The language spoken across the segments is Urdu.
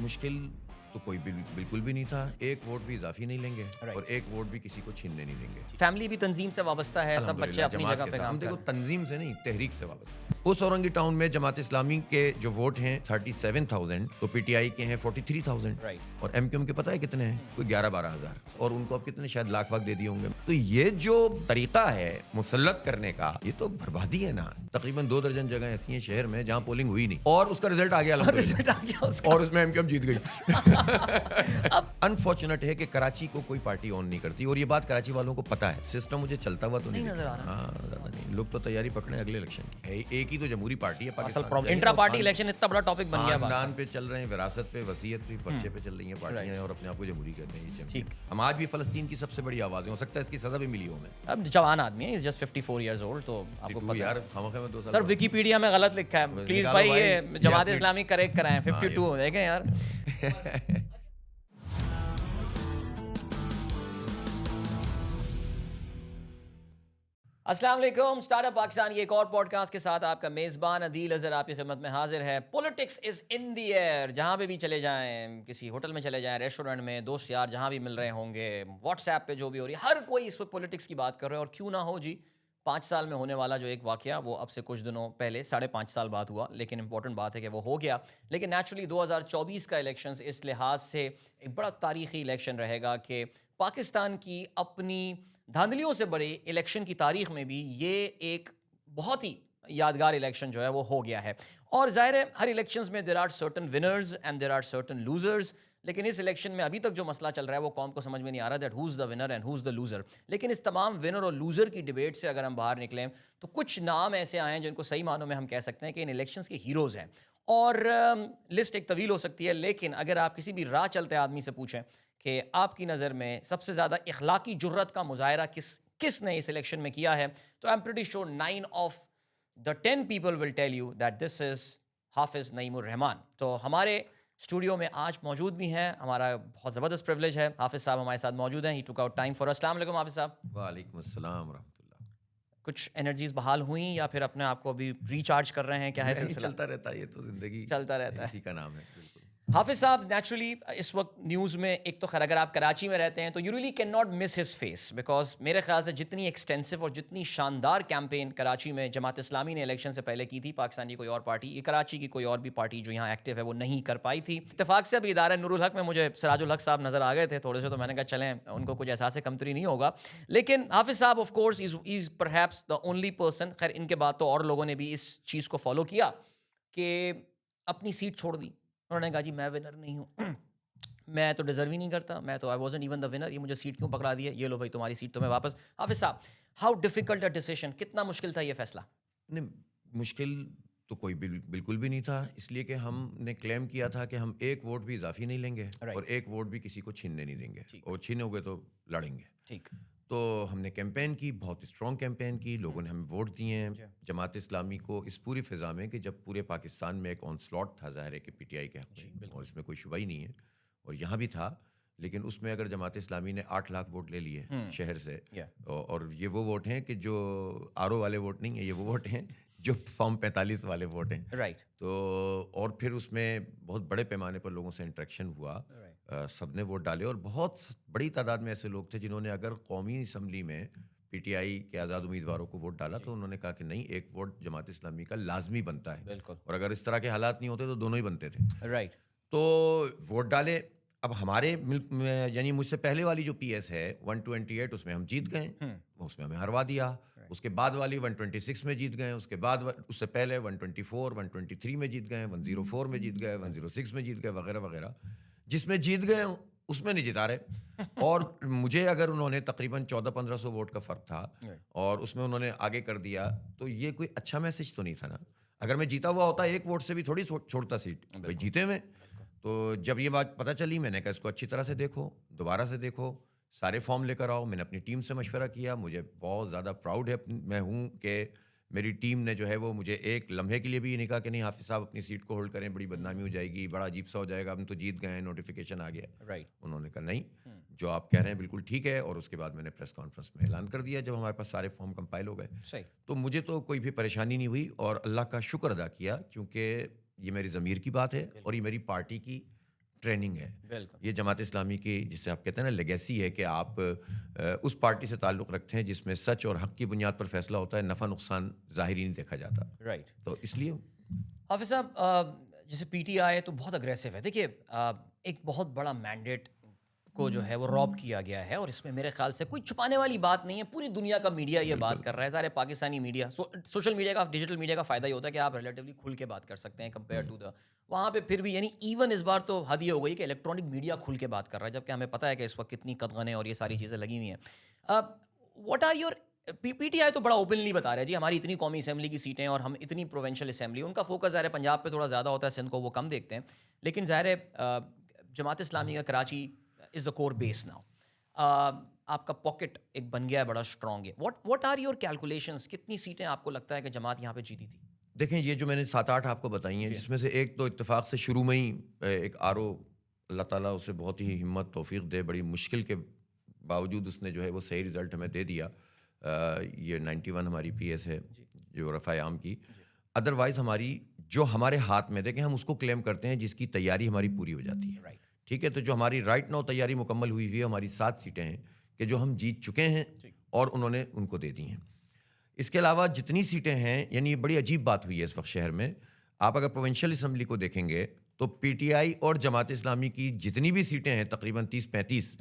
مشکل تو کوئی بالکل بھی نہیں تھا. ایک ووٹ بھی اضافی نہیں لیں گے اور ایک ووٹ بھی کسی کو چھیننے نہیں دیں گے. فیملی بھی تنظیم سے وابستہ ہے, سب بچے اپنی جگہ پہ کام کر رہے ہیں. تنظیم سے نہیں, تحریک سے وابستہ. اس اورنگی ٹاؤن میں جماعت اسلامی کے جو ووٹ ہیں 37,000, تو پی ٹی آئی کے ہیں 43,000, اور ایم کیو ایم کے پتہ ہے کتنے ہیں, کوئی 11-12 ہزار, اور ان کو اب کتنے شاید لاکھ واک دے دیے ہوں گے. تو یہ جو طریقہ ہے مسلط کرنے کا, یہ تو بربادی ہے نا. تقریباً 2 درجن جگہ ایسی ہیں شہر میں جہاں پولنگ ہوئی نہیں, اور اس کا رزلٹ آ گیا اور اس میں ایم کیو ایم جیت گئی. اب انفارچونیٹ ہے کہ کراچی کو کوئی پارٹی آن نہیں کرتی, اور یہ بات کراچی والوں کو پتا ہے. سسٹم مجھے چلتا ہوا تو نہیں نظر آ رہا. ہاں زیادہ نہیں, لوگ تو تیاری پکڑے اگلے الیکشن کی. ایک ہی تو جمہوری پارٹی ہے پاکستان. انٹرا پارٹی الیکشن اتنا بڑا ٹاپک بن گیا. خاندان پہ چل رہے ہیں, وراثت پہ, وصیت پہ, پرچے پہ چل رہی ہیں پارٹیاں, اور اپنے آپ کو جمہوری کہتے ہیں. ٹھیک, ہم آج بھی فلسطین کی سب سے بڑی آواز ہیں. ہو سکتا ہے اس کی سزا بھی ملی ہو. میں اب جوان آدمی ہے, جسٹ 54 ایئرز اولڈ, تو آپ کو پتہ یار خامخواہ میں 2 سال. سر ویکیپیڈیا میں غلط لکھا ہے, پلیز بھائی یہ جماعت اسلامی کریکٹ کرائیں. 52 دیکھیں یار. السلام علیکم. اسٹارٹ اپ پاکستان کی ایک اور پوڈ کاسٹ کے ساتھ آپ کا میزبان عدیل اظہر آپ کی خدمت میں حاضر ہے. پولیٹکس از ان دی ایئر. جہاں پہ بھی چلے جائیں, کسی ہوٹل میں چلے جائیں, ریسٹورینٹ میں, دوست یار جہاں بھی مل رہے ہوں گے, واٹس ایپ پہ جو بھی ہو رہی ہے, ہر کوئی اس پہ پولیٹکس کی بات کر رہے ہیں. اور کیوں نہ ہو جی, 5 سال میں ہونے والا جو ایک واقعہ, وہ اب سے کچھ دنوں پہلے 5.5 سال بعد ہوا, لیکن امپورٹنٹ بات ہے کہ وہ ہو گیا. لیکن نیچرلی 2024 کا الیکشنز اس لحاظ سے ایک بڑا تاریخی الیکشن رہے گا کہ پاکستان کی اپنی دھاندلیوں سے بڑے الیکشن کی تاریخ میں بھی یہ ایک بہت ہی یادگار الیکشن جو ہے وہ ہو گیا ہے. اور ظاہر ہے ہر الیکشنز میں there are certain winners and there are certain losers, لیکن اس الیکشن میں ابھی تک جو مسئلہ چل رہا ہے وہ قوم کو سمجھ میں نہیں آ رہا that who's the winner and who's the loser. لیکن اس تمام ونر اور لوزر کی ڈیبیٹ سے اگر ہم باہر نکلیں تو کچھ نام ایسے آئے ہیں جن کو صحیح معنوں میں ہم کہہ سکتے ہیں کہ ان الیکشنز کے ہیروز ہیں. اور لسٹ ایک طویل ہو سکتی ہے, لیکن اگر آپ کسی بھی راہ چلتے آدمی سے پوچھیں کہ آپ کی نظر میں سب سے زیادہ اخلاقی جرت کا مظاہرہ کس نے اس الیکشن میں کیا ہے, تو I'm pretty sure 9 of the 10 people will tell you that this is حافظ نعیم الرحمان. تو ہمارے اسٹوڈیو میں آج موجود بھی ہیں, ہمارا بہت زبردست پریولیج ہے, حافظ صاحب ہمارے ساتھ موجود ہیں. He took out time for us. السلام علیکم حافظ صاحب. وعلیکم السلام ورحمۃ اللہ. کچھ انرجیز بحال ہوئیں یا پھر اپنے آپ کو ابھی ریچارج کر رہے ہیں, کیا ہے سلسلہ؟ چلتا رہتا ہے, یہ تو زندگی چلتا رہتا ہے, اسی کا نام ہے. بالکل حافظ صاحب نیچرلی اس وقت نیوز میں ایک تو خیر اگر آپ کراچی میں رہتے ہیں تو you really cannot miss his face because, بیکاز میرے خیال سے جتنی ایکسٹینسو اور جتنی شاندار کیمپین کراچی میں جماعت اسلامی نے الیکشن سے پہلے کی تھی, پاکستان کی کوئی اور پارٹی, یہ کراچی کی کوئی اور بھی پارٹی جو یہاں ایکٹیو ہے وہ نہیں کر پائی تھی. اتفاق سے ابھی ادارہ نور الحق میں مجھے سراج الحق صاحب نظر آ گئے تھے تھوڑے سے, تو میں نے کہا چلیں ان کو کچھ احساس کمتری نہیں ہوگا. لیکن حافظ صاحب of course is perhaps the only person, خیر ان کے بعد تو اور لوگوں نے بھی اس چیز کو فالو کیا کہ اپنی سیٹ چھوڑ دی. انہوں نے کہا جی میں ونر نہیں ہوں, میں تو ڈیزرو ہی نہیں کرتا, میں تو I wasn't even the winner, یہ مجھے سیٹ کیوں پکڑا دی ہے, یہ لو بھائی تمہاری سیٹ تمہیں واپس. حافظ صاحب, ہاؤ ڈیفیکلٹ اے ڈیسیژن, کتنا مشکل تھا یہ فیصلہ؟ نہیں, مشکل تو کوئی بالکل بھی نہیں تھا, اس لیے کہ ہم نے کلیم کیا تھا کہ ہم ایک ووٹ بھی اضافی نہیں لیں گے اور ایک ووٹ بھی کسی کو چھیننے نہیں دیں گے, اور چھینے ہوگے تو لڑیں گے. ٹھیک. تو ہم نے کیمپین کی, بہت اسٹرانگ کیمپین کی, لوگوں نے ہمیں ووٹ دیے ہیں. جماعت اسلامی کو اس پوری فضا میں کہ جب پورے پاکستان میں ایک آن سلاٹ تھا ظاہر ہے کہ پی ٹی آئی کے حق میں, اور اس میں کوئی شبہ ہی نہیں ہے, اور یہاں بھی تھا, لیکن اس میں اگر جماعت اسلامی نے 8 لاکھ ووٹ لے لیے شہر سے, اور یہ وہ ووٹ ہیں کہ جو آر او والے ووٹ نہیں ہیں, یہ وہ ووٹ ہیں جو فارم 45 والے ووٹ ہیں. رائٹ. تو اور پھر اس میں بہت بڑے پیمانے پر لوگوں سے انٹریکشن ہوا, سب نے ووٹ ڈالے, اور بہت بڑی تعداد میں ایسے لوگ تھے جنہوں نے اگر قومی اسمبلی میں پی ٹی آئی کے آزاد امیدواروں کو ووٹ ڈالا تو انہوں نے کہا کہ نہیں, ایک ووٹ جماعت اسلامی کا لازمی بنتا ہے. بالکل. اور اگر اس طرح کے حالات نہیں ہوتے تو دونوں ہی بنتے تھے. رائٹ. تو ووٹ ڈالے. اب ہمارے ملک میں یعنی مجھ سے پہلے والی جو پی ایس ہے 128, اس میں ہم جیت گئے, اس میں ہمیں ہروا دیا. اس کے بعد والی 126 میں جیت گئے, اس کے بعد اس سے پہلے 124 123 میں جیت گئے, 104 میں جیت گئے, 106 میں جیت گئے, وغیرہ وغیرہ. جس میں جیت گئے اس میں نہیں جتا رہے. اور مجھے اگر انہوں نے تقریباً 1400-1500 ووٹ کا فرق تھا اور اس میں انہوں نے آگے کر دیا, تو یہ کوئی اچھا میسج تو نہیں تھا نا. اگر میں جیتا ہوا ہوتا ایک ووٹ سے بھی تھوڑی چھوڑتا سیٹ, بھائی جیتے میں. تو جب یہ بات پتہ چلی, میں نے کہا اس کو اچھی طرح سے دیکھو, دوبارہ سے دیکھو, سارے فارم لے کر آؤ. میں نے اپنی ٹیم سے مشورہ کیا, مجھے بہت زیادہ پراؤڈ ہے میں ہوں کہ میری ٹیم نے جو ہے وہ مجھے ایک لمحے کے لیے بھی یہ نہیں کہا کہ نہیں حافظ صاحب اپنی سیٹ کو ہولڈ کریں, بڑی بدنامی ہو جائے گی, بڑا عجیب سا ہو جائے گا, ہم تو جیت گئے ہیں, نوٹیفیکیشن آ گیا. رائٹ. انہوں نے کہا نہیں, جو آپ کہہ رہے ہیں بالکل ٹھیک ہے. اور اس کے بعد میں نے پریس کانفرنس میں اعلان کر دیا جب ہمارے پاس سارے فارم کمپائل ہو گئے. صحیح. تو مجھے تو کوئی بھی پریشانی نہیں ہوئی, اور اللہ کا شکر ادا کیا, کیونکہ یہ میری ضمیر کی بات ہے اور یہ میری پارٹی کی ٹریننگ ہے. بالکل یہ جماعت اسلامی کی جسے آپ کہتے ہیں نا لیگیسی ہے کہ آپ اس پارٹی سے تعلق رکھتے ہیں جس میں سچ اور حق کی بنیاد پر فیصلہ ہوتا ہے, نفع نقصان ظاہری نہیں دیکھا جاتا. رائٹ. تو اس لیے حافظ صاحب جیسے پی ٹی آئی تو بہت اگریسو ہے. دیکھیے ایک بہت بڑا مینڈیٹ کو جو ہے وہ روب کیا گیا ہے, اور اس میں میرے خیال سے کوئی چھپانے والی بات نہیں ہے. پوری دنیا کا میڈیا یہ بات کر رہا ہے. سارے پاکستانی میڈیا, سوشل میڈیا کا, ڈیجیٹل میڈیا کا فائدہ یہ ہوتا ہے کہ آپ ریلیٹیولی کھل کے بات کر سکتے ہیں کمپیئر ٹو دا وہاں پہ. پھر بھی یعنی ایون اس بار تو حد یہ ہو گئی کہ الیکٹرانک میڈیا کھل کے بات کر رہا ہے, جبکہ ہمیں پتہ ہے کہ اس وقت کتنی قدغنیں اور یہ ساری چیزیں لگی ہوئی ہیں. What are your P T I تو بڑا اوپنلی بتا رہا ہے جی ہماری اتنی قومی اسمبلی کی سیٹیں اور ہم اتنی پروونشل اسمبلی. ان کا فوکس ظاہر ہے پنجاب پہ تھوڑا زیادہ ہوتا ہے, سندھ کو وہ کم دیکھتے ہیں. لیکن ظاہر ہے جماعت اسلامی کا کراچی از دا کور بیس ناؤ. آپ کا پاکٹ ایک بن گیا ہے بڑا اسٹرانگ ہے. واٹ آر یور کیلکولیشنس, کتنی سیٹیں آپ کو لگتا ہے کہ جماعت یہاں پہ جیتی تھی؟ دیکھیں یہ جو میں نے 7-8 آپ کو بتائی ہیں جس میں سے ایک تو اتفاق سے شروع میں ہی ایک اللہ تعالیٰ اسے بہت ہی ہمت توفیق دے, بڑی مشکل کے باوجود اس نے جو ہے وہ صحیح رزلٹ ہمیں دے دیا. یہ 91 ہماری پی ایس ہے جو رفع عام کی. ادروائز ہماری جو ہمارے ہاتھ میں, دیکھیں ہم اس کو کلیم کرتے ہیں جس کی تیاری ہماری پوری ہو جاتی ہے. ٹھیک ہے, تو جو ہماری رائٹ ناؤ تیاری مکمل ہوئی ہوئی ہے, ہماری 7 سیٹیں ہیں کہ جو ہم جیت چکے ہیں اور انہوں نے ان کو دے دی ہیں. اس کے علاوہ جتنی سیٹیں ہیں, یعنی یہ بڑی عجیب بات ہوئی ہے اس وقت شہر میں. آپ اگر پروونشل اسمبلی کو دیکھیں گے تو پی ٹی آئی اور جماعت اسلامی کی جتنی بھی سیٹیں ہیں تقریباً 30-35,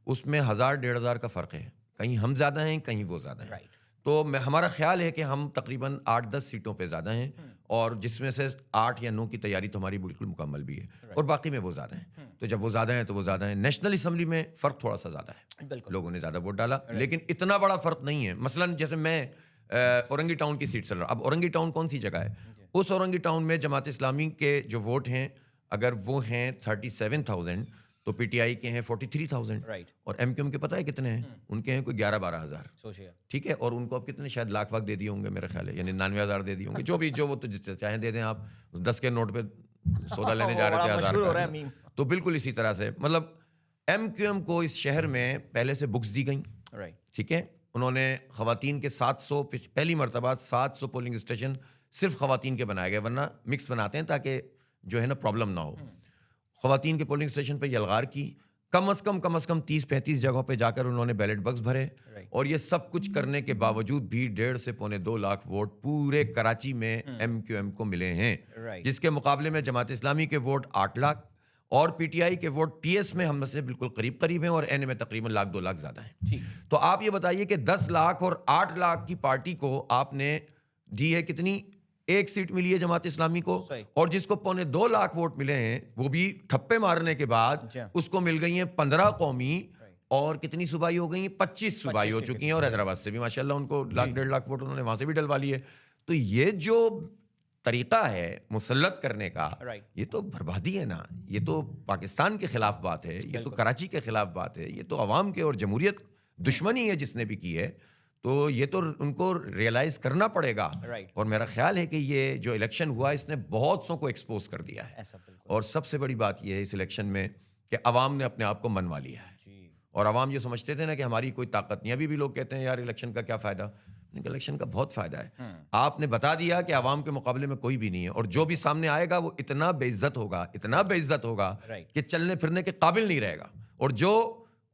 اس میں 1000-1500 کا فرق ہے. کہیں ہم زیادہ ہیں, کہیں وہ زیادہ ہیں. تو ہمارا خیال ہے کہ ہم تقریباً 8-10 سیٹوں پہ زیادہ ہیں, اور جس میں سے 8 یا 9 کی تیاری تو ہماری بالکل مکمل بھی ہے, اور باقی میں وہ زیادہ ہیں. تو جب وہ زیادہ ہیں تو وہ زیادہ ہیں. نیشنل اسمبلی میں فرق تھوڑا سا زیادہ ہے, لوگوں نے زیادہ ووٹ ڈالا, لیکن اتنا بڑا فرق نہیں ہے. مثلاً جیسے میں اورنگی ٹاؤن کی سیٹ چل رہا. اب اورنگی ٹاؤن کون سی جگہ ہے؟ اس اورنگی ٹاؤن میں جماعت اسلامی کے جو ووٹ ہیں اگر وہ ہیں 37,000 تو پی ٹی آئی کے ہیں 43,000, اور ایم کیو ایم کے پتہ ہے کتنے ہیں؟ ان کے ہیں کوئی 11-12 ہزار. ٹھیک ہے, اور ان کو اب کتنے شاید لاکھ واک دے دیے ہوں گے میرے خیال ہے, یعنی 99,000 دے دیے ہوں گے, جو وہ تو چاہیں دے دیں. آپ 10 کے نوٹ پہ سودا لینے جا رہے تھے 1000 کا, تو بالکل اسی طرح سے مطلب ایم کیو ایم کو اس شہر میں پہلے سے بکس دی گئیں. ٹھیک ہے, انہوں نے خواتین کے 700 پہلی مرتبہ 700 پولنگ اسٹیشن صرف خواتین کے بنائے گئے, ورنہ مکس بناتے ہیں تاکہ جو ہے نا پرابلم نہ ہو. خواتین کے پولنگ اسٹیشن پہ یلغار کی, کم از کم 30-35 جگہوں پہ جا کر انہوں نے بیلٹ بکس بھرے, اور یہ سب کچھ کرنے کے باوجود بھی 1.5 سے 2.25 لاکھ ووٹ پورے کراچی میں ایم کیو ایم کو ملے ہیں, جس کے مقابلے میں جماعت اسلامی کے ووٹ 8 لاکھ اور پی ٹی آئی کے ووٹ پی ایس میں ہم سے بالکل قریب ہیں, اور این میں تقریباً 1-2 لاکھ زیادہ ہیں. تو آپ یہ بتائیے کہ 10 لاکھ اور 8 لاکھ کی پارٹی کو آپ نے دی ہے کتنی, 1 سیٹ ملی ہے جماعت اسلامی کو, اور جس کو 2.25 لاکھ ووٹ ملے ہیں وہ بھی ٹھپے مارنے کے بعد اس کو مل گئی ہیں 15 قومی, اور کتنی صوبائی ہو گئی ہیں, 25 صوبائی ہو چکی ہیں, اور حیدرآباد سے بھی ماشاءاللہ ان کو 1.5 لاکھ ووٹ انہوں نے وہاں سے بھی ڈلوا لیے. تو یہ جو طریقہ ہے مسلط کرنے کا, یہ تو بربادی ہے نا, یہ تو پاکستان کے خلاف بات ہے, یہ تو کراچی کے خلاف بات ہے, یہ تو عوام کے اور جمہوریت دشمنی ہے جس نے بھی کی ہے. تو یہ تو ان کو ریئلائز کرنا پڑے گا, اور میرا خیال ہے کہ یہ جو الیکشن ہوا اس نے بہت سو کو ایکسپوز کر دیا ہے. اور سب سے بڑی بات یہ ہے اس الیکشن میں کہ عوام نے اپنے آپ کو منوا لیا ہے, اور عوام یہ سمجھتے تھے نا کہ ہماری کوئی طاقت نہیں. ابھی بھی لوگ کہتے ہیں یار الیکشن کا کیا فائدہ, الیکشن کا بہت فائدہ ہے. آپ نے بتا دیا کہ عوام کے مقابلے میں کوئی بھی نہیں ہے, اور جو بھی سامنے آئے گا وہ اتنا بے عزت ہوگا کہ چلنے پھرنے کے قابل نہیں رہے گا, اور جو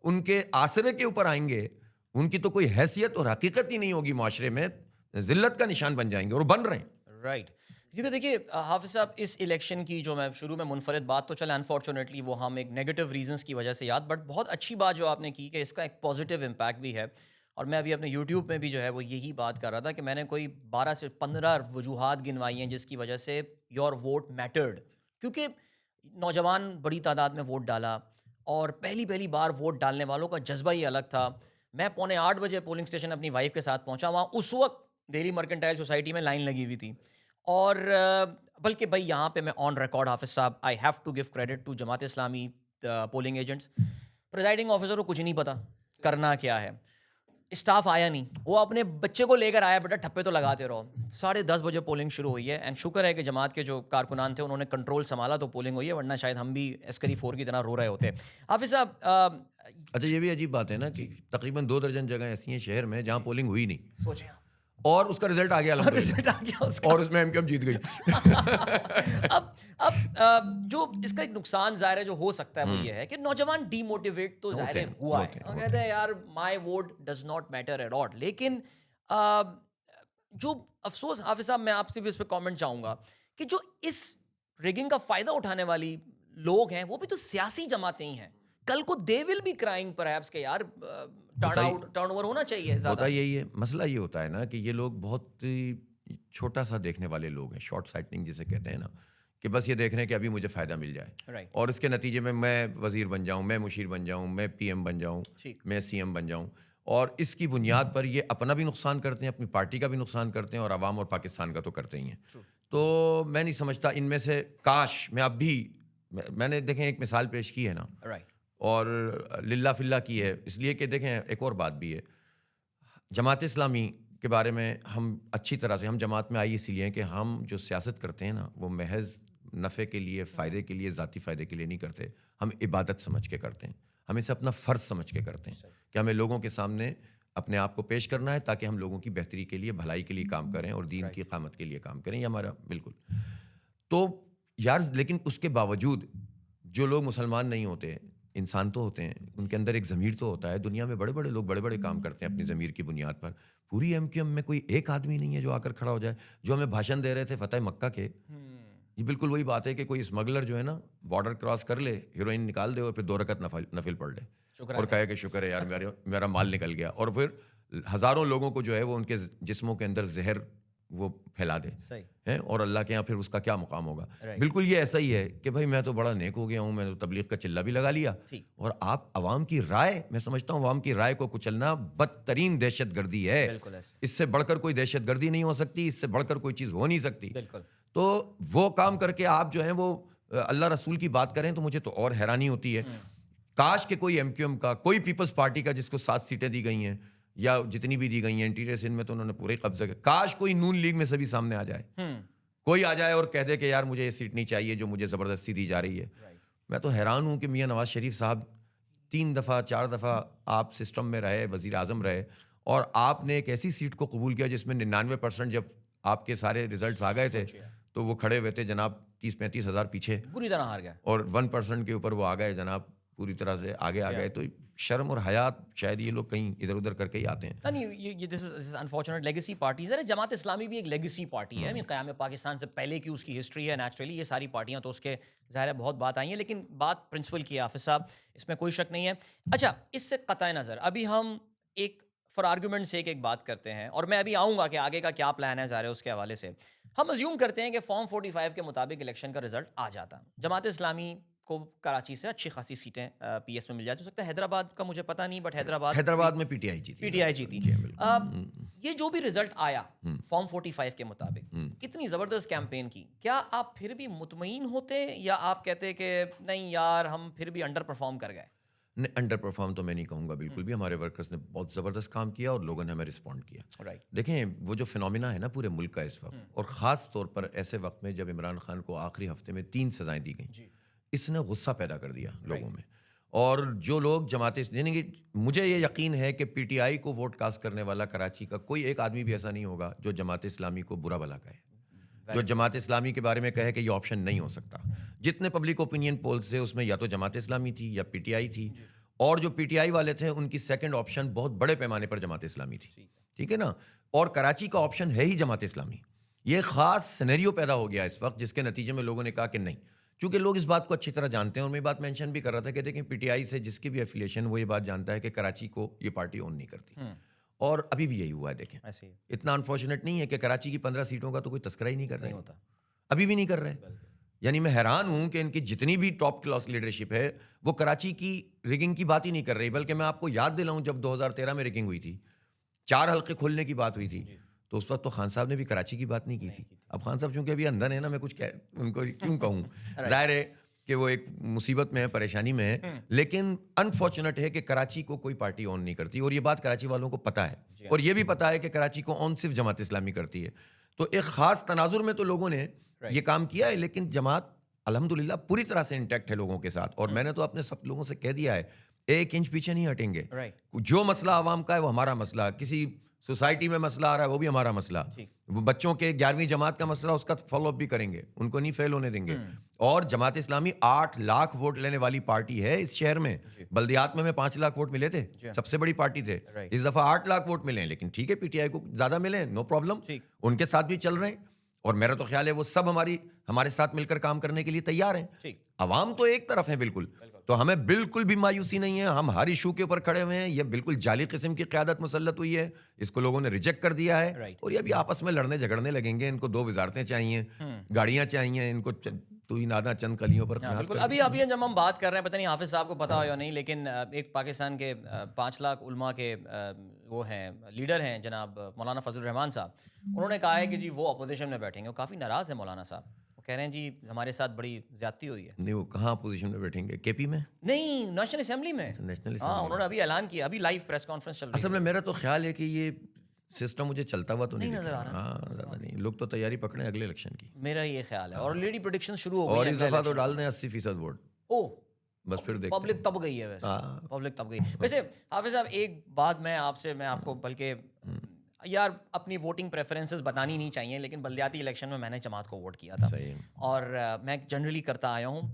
ان کے آسرے کے اوپر آئیں گے ان کی تو کوئی حیثیت اور حقیقت ہی نہیں ہوگی معاشرے میں, ذلت کا نشان بن جائیں گے, اور بن رہے ہیں. کیونکہ دیکھیے حافظ صاحب اس الیکشن کی جو میں شروع میں منفرد بات تو چلے انفارچونیٹلی وہ ہم ایک نیگیٹو ریزنس کی وجہ سے یاد, بٹ بہت اچھی بات جو آپ نے کی کہ اس کا ایک پازیٹیو امپیکٹ بھی ہے. اور میں ابھی اپنے یوٹیوب میں بھی جو ہے وہ یہی بات کر رہا تھا کہ میں نے کوئی 12 سے 15 وجوہات گنوائی ہیں جس کی وجہ سے یور ووٹ میٹرڈ, کیونکہ نوجوان بڑی تعداد میں ووٹ ڈالا, اور پہلی بار ووٹ ڈالنے والوں کا جذبہ ہی الگ تھا. میں 7:45 بجے پولنگ اسٹیشن اپنی وائف کے ساتھ پہنچا, وہاں اس وقت دہلی مرکنٹائل سوسائٹی میں لائن لگی ہوئی تھی. اور بلکہ بھائی یہاں پہ میں آن ریکارڈ حافظ صاحب I have to give credit to Jamaat Islami polling agents, presiding officer کو کچھ نہیں پتا کرنا کیا ہے, اسٹاف آیا نہیں, وہ اپنے بچے کو لے کر آیا, بیٹا ٹھپے تو لگاتے رہو. 10:30 بجے پولنگ شروع ہوئی ہے, اینڈ شکر ہے کہ جماعت کے جو کارکنان تھے انہوں نے کنٹرول سنبھالا تو پولنگ ہوئی ہے, ورنہ شاید ہم بھی عسکری 4 کی طرح رو رہے ہوتے. حافظ صاحب اچھا یہ بھی عجیب بات ہے نا کہ تقریباً 2 درجن جگہیں ایسی ہیں شہر میں جہاں پولنگ ہوئی نہیں. سوچیں اور اس کا رزلٹ آ گیا اور اس میں ایم جیت گئی. اب جو اس کا ایک نقصان ظاہر ہے جو ہو سکتا ہے وہ یہ ہے کہ نوجوان ڈی موٹیویٹ تو ظاہر ہوا ہے, کہتے ہیں یار my vote does not matter at all. لیکن جو افسوس حافظ صاحب, میں آپ سے بھی اس پہ کامنٹ چاہوں گا کہ جو اس ریگنگ کا فائدہ اٹھانے والی لوگ ہیں وہ بھی تو سیاسی جماعتیں ہی ہیں. کل کو دے ول بی کرائنگ پرہیپس کہ یار ٹرن اوور ہونا چاہیے زیادہ. ہوتا یہی ہے, مسئلہ یہ ہوتا ہے نا کہ یہ لوگ بہت چھوٹا سا دیکھنے والے لوگ ہیں, شارٹ سائٹنگ جسے کہتے ہیں نا, کہ بس یہ دیکھ رہے ہیں کہ ابھی مجھے فائدہ مل جائے اور اس کے نتیجے میں وزیر بن جاؤں, میں مشیر بن جاؤں, میں پی ایم بن جاؤں, میں سی ایم بن جاؤں, اور اس کی بنیاد پر یہ اپنا بھی نقصان کرتے ہیں, اپنی پارٹی کا بھی نقصان کرتے ہیں, اور عوام اور پاکستان کا تو کرتے ہی ہیں. تو میں نہیں سمجھتا ان میں سے, کاش میں اب بھی, میں نے دیکھیں ایک مثال پیش کی ہے نا, اور للہ فلہ کی ہے, اس لیے کہ دیکھیں ایک اور بات بھی ہے. جماعت اسلامی کے بارے میں ہم اچھی طرح سے, ہم جماعت میں آئی اسی لیے کہ ہم جو سیاست کرتے ہیں نا وہ محض نفع کے لیے, فائدے کے لیے, ذاتی فائدے کے لیے نہیں کرتے, ہم عبادت سمجھ کے کرتے ہیں, ہم اسے اپنا فرض سمجھ کے کرتے ہیں کہ ہمیں لوگوں کے سامنے اپنے آپ کو پیش کرنا ہے تاکہ ہم لوگوں کی بہتری کے لیے, بھلائی کے لیے کام کریں اور دین کی اقامت کے لیے کام کریں. یہ ہمارا بالکل. تو یار لیکن اس کے باوجود جو لوگ مسلمان نہیں ہوتے, انسان تو ہوتے ہیں, ان کے اندر ایک ضمیر تو ہوتا ہے. دنیا میں بڑے بڑے لوگ بڑے بڑے کام کرتے ہیں اپنی ضمیر کی بنیاد پر. پوری ایم کیو ایم میں کوئی ایک آدمی نہیں ہے جو آ کر کھڑا ہو جائے. جو ہمیں بھاشن دے رہے تھے فتح مکہ کے, یہ بالکل وہی بات ہے کہ کوئی اسمگلر جو ہے نا بارڈر کراس کر لے, ہیروئن نکال دے اور پھر 2 رکعت نفل پڑھ لے اور کہے کہ شکر ہے یار میرا مال نکل گیا, اور پھر ہزاروں لوگوں کو جو ہے وہ ان کے جسموں کے اندر زہر وہ پھیلا دے, اور اللہ کے یہاں پھر اس کا کیا مقام ہوگا. بالکل یہ ایسا ہی ہے کہ بھائی میں تو بڑا نیک ہو گیا ہوں, میں نے تو تبلیغ کا چلہ بھی لگا لیا, اور آپ عوام کی رائے, میں سمجھتا ہوں عوام کی رائے کو کچلنا بدترین دہشت گردی ہے. اس سے بڑھ کر کوئی دہشت گردی نہیں ہو سکتی, اس سے بڑھ کر کوئی چیز ہو نہیں سکتی. تو وہ کام کر کے آپ جو ہیں وہ اللہ رسول کی بات کریں تو مجھے تو اور حیرانی ہوتی ہے. کاش کہ کوئی ایم کیو ایم کا, کوئی پیپلز پارٹی کا جس کو 7 سیٹیں دی گئی ہیں یا جتنی بھی دی گئی ہیں انٹیریئر سندھ میں تو انہوں نے پورے قبضہ کیا, کاش کوئی نون لیگ میں سے بھی سامنے آ جائے, کوئی آ جائے اور کہہ دے کہ یار مجھے یہ سیٹ نہیں چاہیے جو مجھے زبردستی دی جا رہی ہے. میں تو حیران ہوں کہ میاں نواز شریف صاحب 3 دفعہ 4 دفعہ آپ سسٹم میں رہے, وزیر اعظم رہے, اور آپ نے ایک ایسی سیٹ کو قبول کیا جس میں 99% جب آپ کے سارے ریزلٹس آ گئے تھے تو وہ کھڑے ہوئے تھے جناب 30-35 ہزار پیچھے, پوری طرح ہار گیا, اور 1% کے اوپر وہ آ گئے جناب, پوری طرح سے آگے آ گئے. تو شرم اور حیات شاید یہ لوگ کہیں ادھر ادھر کر کے ہی آتے ہیں. نہیں, دس از انفارچونیٹ لیگیسی پارٹیز ہے. جماعت اسلامی بھی ایک لیگیسی پارٹی ہے, قیام پاکستان سے پہلے کی اس کی ہسٹری ہے. نیچرلی یہ ساری پارٹیاں تو اس کے ظاہر ہے بہت بات آئی ہیں, لیکن بات پرنسپل کی ہے حافظ صاحب, اس میں کوئی شک نہیں ہے. اچھا, اس سے قطع نظر ابھی ہم ایک فار آرگومنٹ سے ایک بات کرتے ہیں, اور میں ابھی آؤں گا کہ آگے کا کیا پلان ہے ظاہر ہے اس کے حوالے سے. ہم ازیوم کرتے ہیں کہ فارم 45 کے مطابق الیکشن کا رزلٹ آ جاتا. جماعت اسلامی کو کراچی سے اچھی خاصی سیٹیں پی ایس میں مل جاتی. ہو سکتا ہے حیدرآباد کا مجھے پتہ نہیں, بٹ حیدرآباد میں پی ٹی آئی جیتی. یہ جو بھی رزلٹ آیا فارم 45 کے مطابق, اتنی زبردست کیمپین کی, کیا آپ پھر بھی مطمئن ہوتے یا آپ کہتے کہ نہیں یار ہم پھر بھی انڈر پرفارم کر گئے؟ نہیں, انڈر پرفارم تو میں نہیں کہوں گا بالکل بھی. ہمارے ورکرز نے بہت زبردست کام کیا اور لوگوں نے ہمیں رسپونڈ کیا. دیکھیں وہ جو فینومینا ہے نا پورے ملک کا اس وقت, اور خاص طور پر ایسے وقت میں جب عمران خان کو آخری ہفتے میں 3 سزائیں دی گئیں, اس نے غصہ پیدا کر دیا لوگوں میں. اور جو لوگ جماعت, یعنی کہ مجھے یہ یقین ہے کہ پی ٹی آئی کو ووٹ کاسٹ کرنے والا کراچی کا کوئی ایک آدمی بھی ایسا نہیں ہوگا جو جماعت اسلامی کو برا بھلا کہے, جو جماعت اسلامی کے بارے میں کہے کہ یہ آپشن نہیں ہو سکتا. جتنے پبلک اوپینین پولز تھے اس میں یا تو جماعت اسلامی تھی یا پی ٹی آئی تھی, اور جو پی ٹی آئی والے تھے ان کی سیکنڈ آپشن بہت بڑے پیمانے پر جماعت اسلامی تھی. ٹھیک ہے نا, اور کراچی کا آپشن ہے ہی جماعت اسلامی. یہ خاص سینیریو پیدا ہو گیا اس وقت جس کے نتیجے میں لوگوں نے کہا کہ نہیں, چونکہ لوگ اس بات کو اچھی طرح جانتے ہیں, اور میں بات مینشن بھی کر رہا تھا کہ دیکھیں پی ٹی آئی سے جس کی بھی ایفیلیشن وہ یہ بات جانتا ہے کہ کراچی کو یہ پارٹی اون نہیں کرتی, اور ابھی بھی یہی ہوا ہے. دیکھیں اتنا انفارچونیٹ نہیں ہے کہ کراچی کی 15 سیٹوں کا تو کوئی تذکرہ ہی نہیں کر رہے ہوتا, ابھی بھی نہیں کر رہے. یعنی میں حیران ہوں کہ ان کی جتنی بھی ٹاپ کلاس لیڈرشپ ہے وہ کراچی کی ریگنگ کی بات ہی نہیں کر رہی. بلکہ میں آپ کو یاد دلاؤں جب 2013 میں ریگنگ ہوئی تھی, 4 حلقے کھولنے کی بات ہوئی تھی, تو اس وقت تو خان صاحب نے بھی کراچی کی بات نہیں کی تھی. اب خان صاحب چونکہ ابھی اندر ہے نا, میں کچھ ان کو کیوں کہوں, ظاہر ہے کہ وہ ایک مصیبت میں ہے, پریشانی میں ہے, لیکن انفارچونیٹ ہے کہ کراچی کو کوئی پارٹی آن نہیں کرتی, اور یہ بات کراچی والوں کو پتہ ہے, اور یہ بھی پتہ ہے کہ کراچی کو آن صرف جماعت اسلامی کرتی ہے. تو ایک خاص تناظر میں تو لوگوں نے یہ کام کیا ہے, لیکن جماعت الحمدللہ پوری طرح سے انٹیکٹ ہے لوگوں کے ساتھ. اور میں نے تو اپنے سب لوگوں سے کہہ دیا ہے 1 انچ پیچھے نہیں ہٹیں گے. جو مسئلہ عوام کا ہے وہ ہمارا مسئلہ, کسی سوسائٹی میں مسئلہ آ رہا ہے وہ بھی ہمارا مسئلہ, وہ بچوں کے 11ویں جماعت کا مسئلہ اس کا فالو اپ بھی کریں گے, ان کو نہیں فیل ہونے دیں گے. اور جماعت اسلامی 8 لاکھ ووٹ لینے والی پارٹی ہے اس شہر میں. بلدیات میں 5 لاکھ ووٹ ملے تھے, سب سے بڑی پارٹی تھے. اس دفعہ 8 لاکھ ووٹ ملے, لیکن ٹھیک ہے پی ٹی آئی کو زیادہ ملے, نو پرابلم, ان کے ساتھ بھی چل رہے ہیں. اور میرا تو خیال ہے وہ سب ہمارے ساتھ مل کر کام کرنے کے لیے تیار ہیں. عوام تو ایک طرف ہے بالکل, تو ہمیں بالکل بھی مایوسی نہیں ہے. ہم ہر ایشو کے اوپر کھڑے ہوئے ہیں. یہ بالکل جعلی قسم کی قیادت مسلط ہوئی ہے, اس کو لوگوں نے ریجیکٹ کر دیا ہے. اور یہ ابھی آپس میں لڑنے جھگڑنے لگیں گے. ان کو 2 وزارتیں چاہیے, گاڑیاں چاہیے, ان کو تو ہی نادا چند کلیوں پر. بالکل. ابھی جب ہم بات کر رہے ہیں, پتہ نہیں حافظ صاحب کو پتا ہو یا نہیں, لیکن ایک پاکستان کے 5 لاکھ علماء کے وہ ہیں, لیڈر ہیں جناب مولانا فضل الرحمان صاحب. انہوں نے کہا ہے کہ جی وہ اپوزیشن میں بیٹھیں گے. وہ کافی ناراض ہیں مولانا صاحب, وہ کہہ رہے ہیں جی ہمارے ساتھ بڑی زیادتی ہوئی ہے. نہیں, وہ کہاں اپوزیشن میں بیٹھیں گے, کے پی میں نہیں, نیشنل اسمبلی میں. ہاں, انہوں نے ابھی اعلان کیا, ابھی لائیو پریس کانفرنس چل رہی ہے. اصل میں میرا تو خیال ہے کہ یہ سسٹم مجھے چلتا ہوا تو نہیں نظر آ رہا. ہاں زیادہ نہیں, لوگ تو تیاری پکڑے اگلے الیکشن کی. میرا یہ خیال ہے. اور آلریڈی پریڈکشن شروع ہو گئی اور ہیں. اس دفعہ تو ڈال دیں 80% ووٹ. بس پھر دیکھتے ہیں. پبلک تب گئی ہے ویسے, پبلک تب گئی. ویسے حافظ صاحب ایک بات میں آپ کو بلکہ یار اپنی ووٹنگ پریفرنسز بتانی نہیں چاہیے, لیکن بلدیاتی الیکشن میں نے جماعت کو ووٹ کیا تھا, اور میں جنرلی کرتا آیا ہوں.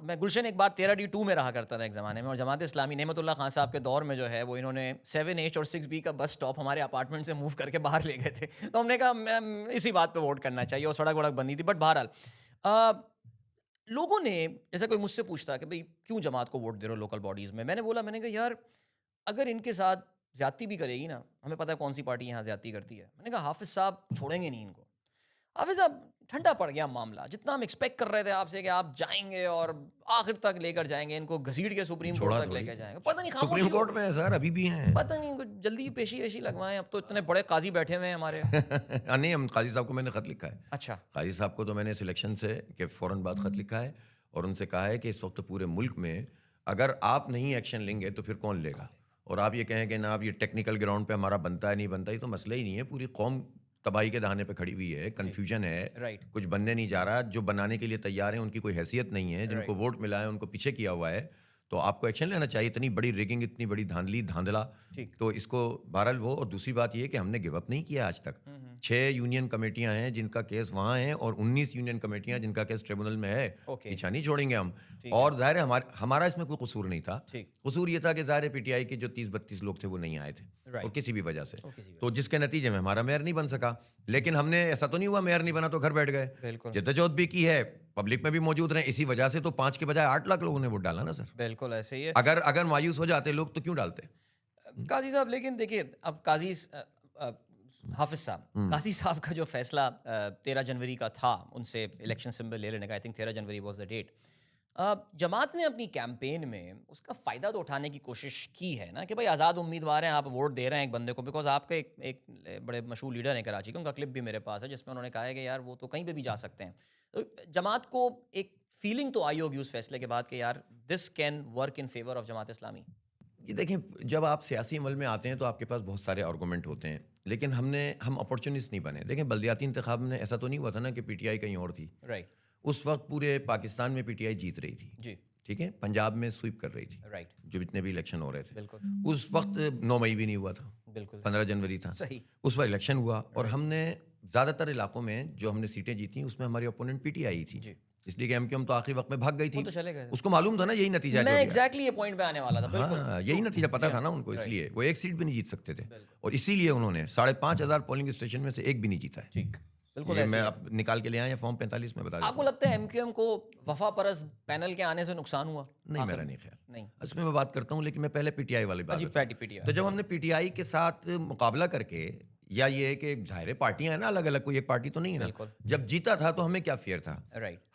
میں گلشن ایک بار 13D2 میں رہا کرتا تھا ایک زمانے میں, اور جماعت اسلامی نعمت اللہ خان صاحب کے دور میں جو ہے وہ انہوں نے 7H اور 6B کا بس اسٹاپ ہمارے اپارٹمنٹ سے موو کر کے باہر لے گئے تھے. تو ہم نے کہا اسی بات پہ ووٹ کرنا چاہیے, اور سڑک وڑک بندی تھی. بٹ بہرحال لوگوں نے, جیسا کوئی مجھ سے پوچھتا کہ بھائی کیوں جماعت کو ووٹ دے رہے ہو لوکل باڈیز میں, میں نے کہا یار اگر ان کے ساتھ زیادتی بھی کرے گی نا, ہمیں پتہ ہے کون سی پارٹی یہاں زیادتی کرتی ہے. میں نے کہا حافظ صاحب چھوڑیں گے نہیں ان کو. حافظ صاحب ٹھنڈا پڑ گیا معاملہ. جتنا ہم ایکسپیکٹ کر رہے تھے آپ سے کہ آپ جائیں گے اور آخر تک لے کر جائیں گے, ان کو گھسیٹ کے سپریم کورٹ تک لے کر جائیں گے, پتہ نہیں سپریم کورٹ میں سر ابھی بھی ہیں, پتہ نہیں ان کو جلدی پیشی ویشی لگوائیں. اب تو اتنے بڑے قاضی بیٹھے ہوئے ہیں ہمارے. نہیں, ہم قاضی صاحب کو میں نے خط لکھا ہے. اچھا, قاضی صاحب کو تو میں نے سلیکشن سے کہ فوراً بعد خط لکھا ہے, اور ان سے کہا ہے کہ اس وقت پورے ملک میں اگر آپ نہیں ایکشن لیں گے تو پھر کون لے گا. اور آپ یہ کہیں کہ نا آپ یہ ٹیکنیکل گراؤنڈ پہ ہمارا بنتا ہے نہیں بنتا, یہ تو مسئلہ ہی نہیں ہے. پوری قوم تباہی کے دہانے پہ کھڑی ہوئی ہے, کنفیوژن ہے, کچھ بننے نہیں جا رہا. جو بنانے کے لیے تیار ہیں ان کی کوئی حیثیت نہیں ہے, جن کو ووٹ ملا ہے ان کو پیچھے کیا ہوا ہے, تو آپ کو ایکشن لینا چاہیے. اتنی بڑی ریگنگ, اتنی بڑی دھاندلا, تو اس کو بہرحال وہ. اور دوسری بات یہ کہ ہم نے گیو اپ نہیں کیا آج تک. 6 یونین کمیٹیاں ہیں جن کا کیس وہاں ہیں, اور 19 یونین کمیٹیاں جن کا کیس ٹریبونل میں ہے. پیچھا نہیں چھوڑیں گے ہم. اور ظاہر ہے ہمارا اس میں کوئی قصور نہیں تھا. قصور یہ تھا کہ ظاہر پی ٹی آئی کے جو 30-32 لوگ تھے وہ نہیں آئے تھے, اور کسی بھی وجہ سے, تو جس کے نتیجے میں ہمارا میئر نہیں بن سکا. لیکن ہم نے, ایسا تو نہیں ہوا میئر نہیں بنا تو گھر بیٹھ گئے. جدوجہد بھی کی ہے, پبلک میں بھی موجود رہے, اسی وجہ سے تو 5 کے بجائے 8 لاکھ لوگوں نے ووٹ ڈالا نا سر. بالکل ایسے ہی ہے. اگر مایوس ہو جاتے لوگ تو کیوں ڈالتے قاضی صاحب. لیکن دیکھیے اب حافظ صاحب, قاضی صاحب کا جو فیصلہ 13 جنوری کا تھا ان سے الیکشن سمبل لے لینے کا, I think 13 January was the date, Jamaat نے اپنی کیمپین میں اس کا فائدہ تو اٹھانے کی کوشش کی ہے نا, کہ بھائی آزاد امیدوار ہیں, آپ ووٹ دے رہے ہیں ایک بندے کو, بیکاز آپ کا ایک بڑے مشہور لیڈر ہیں کراچی کے, ان کا کلپ بھی میرے پاس ہے جس میں انہوں نے کہا ہے کہ یار وہ تو کہیں پہ بھی جا سکتے ہیں. تو جماعت کو ایک فیلنگ تو آئی ہوگی اس فیصلے کے بعد کہ یار this can work in favour of Jamaat Islami. یہ دیکھیں, جب آپ سیاسی عمل میں آتے ہیں تو آپ کے پاس بہت سارے آرگومنٹ ہوتے ہیں, لیکن ہم اپورچونسٹ نہیں بنے. دیکھیں بلدیاتی انتخاب میں ایسا تو نہیں ہوا تھا نا کہ پی ٹی آئی کہیں اور تھی. رائٹ. اس وقت پورے پاکستان میں پی ٹی آئی جیت رہی تھی. جی ٹھیک ہے, پنجاب میں سویپ کر رہی تھی. رائٹ. جو جتنے بھی الیکشن ہو رہے تھے, بالکل اس وقت 9 مئی بھی نہیں ہوا تھا, بالکل 15 جنوری تھا. صحیح. اس وقت الیکشن ہوا, اور ہم نے زیادہ تر علاقوں میں جو ہم نے سیٹیں جیتی اس میں ہماری اپوننٹ پی ٹی آئی تھی. اس لیے کہ ایم کیو ایم تو آخری وقت میں بھاگ گئی تھی. اس کو معلوم تھا نا یہی نتیجہ, میں ایگزیکٹلی یہ پوائنٹ پہ آنے والا تھا. ہاں, یہی نتیجہ پتا تھا نا ان کو, اس لیے وہ ایک سیٹ بھی نہیں جیت سکتے تھے, اور اسی لیے انہوں نے 5,500 پولنگ اسٹیشن میں سے ایک بھی نہیں جیتا ہے. ٹھیک, بالکل. میں اب نکال کے لے آیا فارم 45 میں بتا دیں. آپ کو لگتا ہے ایم کیو ایم کو وفا پرست پینل کے آنے سے نقصان ہوا؟ نہیں, میرا نہیں خیال. نہیں, اس میں بات کرتا ہوں, لیکن میں پہلے پی ٹی آئی والی بات. تو جب ہم نے پی ٹی آئی کے ساتھ مقابلہ کر کے, یا یہ کہ ظاہر پارٹیاں ہیں نا الگ الگ, کوئی ایک پارٹی تو نہیں ہے نا, جب جیتا تھا تو ہمیں کیا فیئر تھا.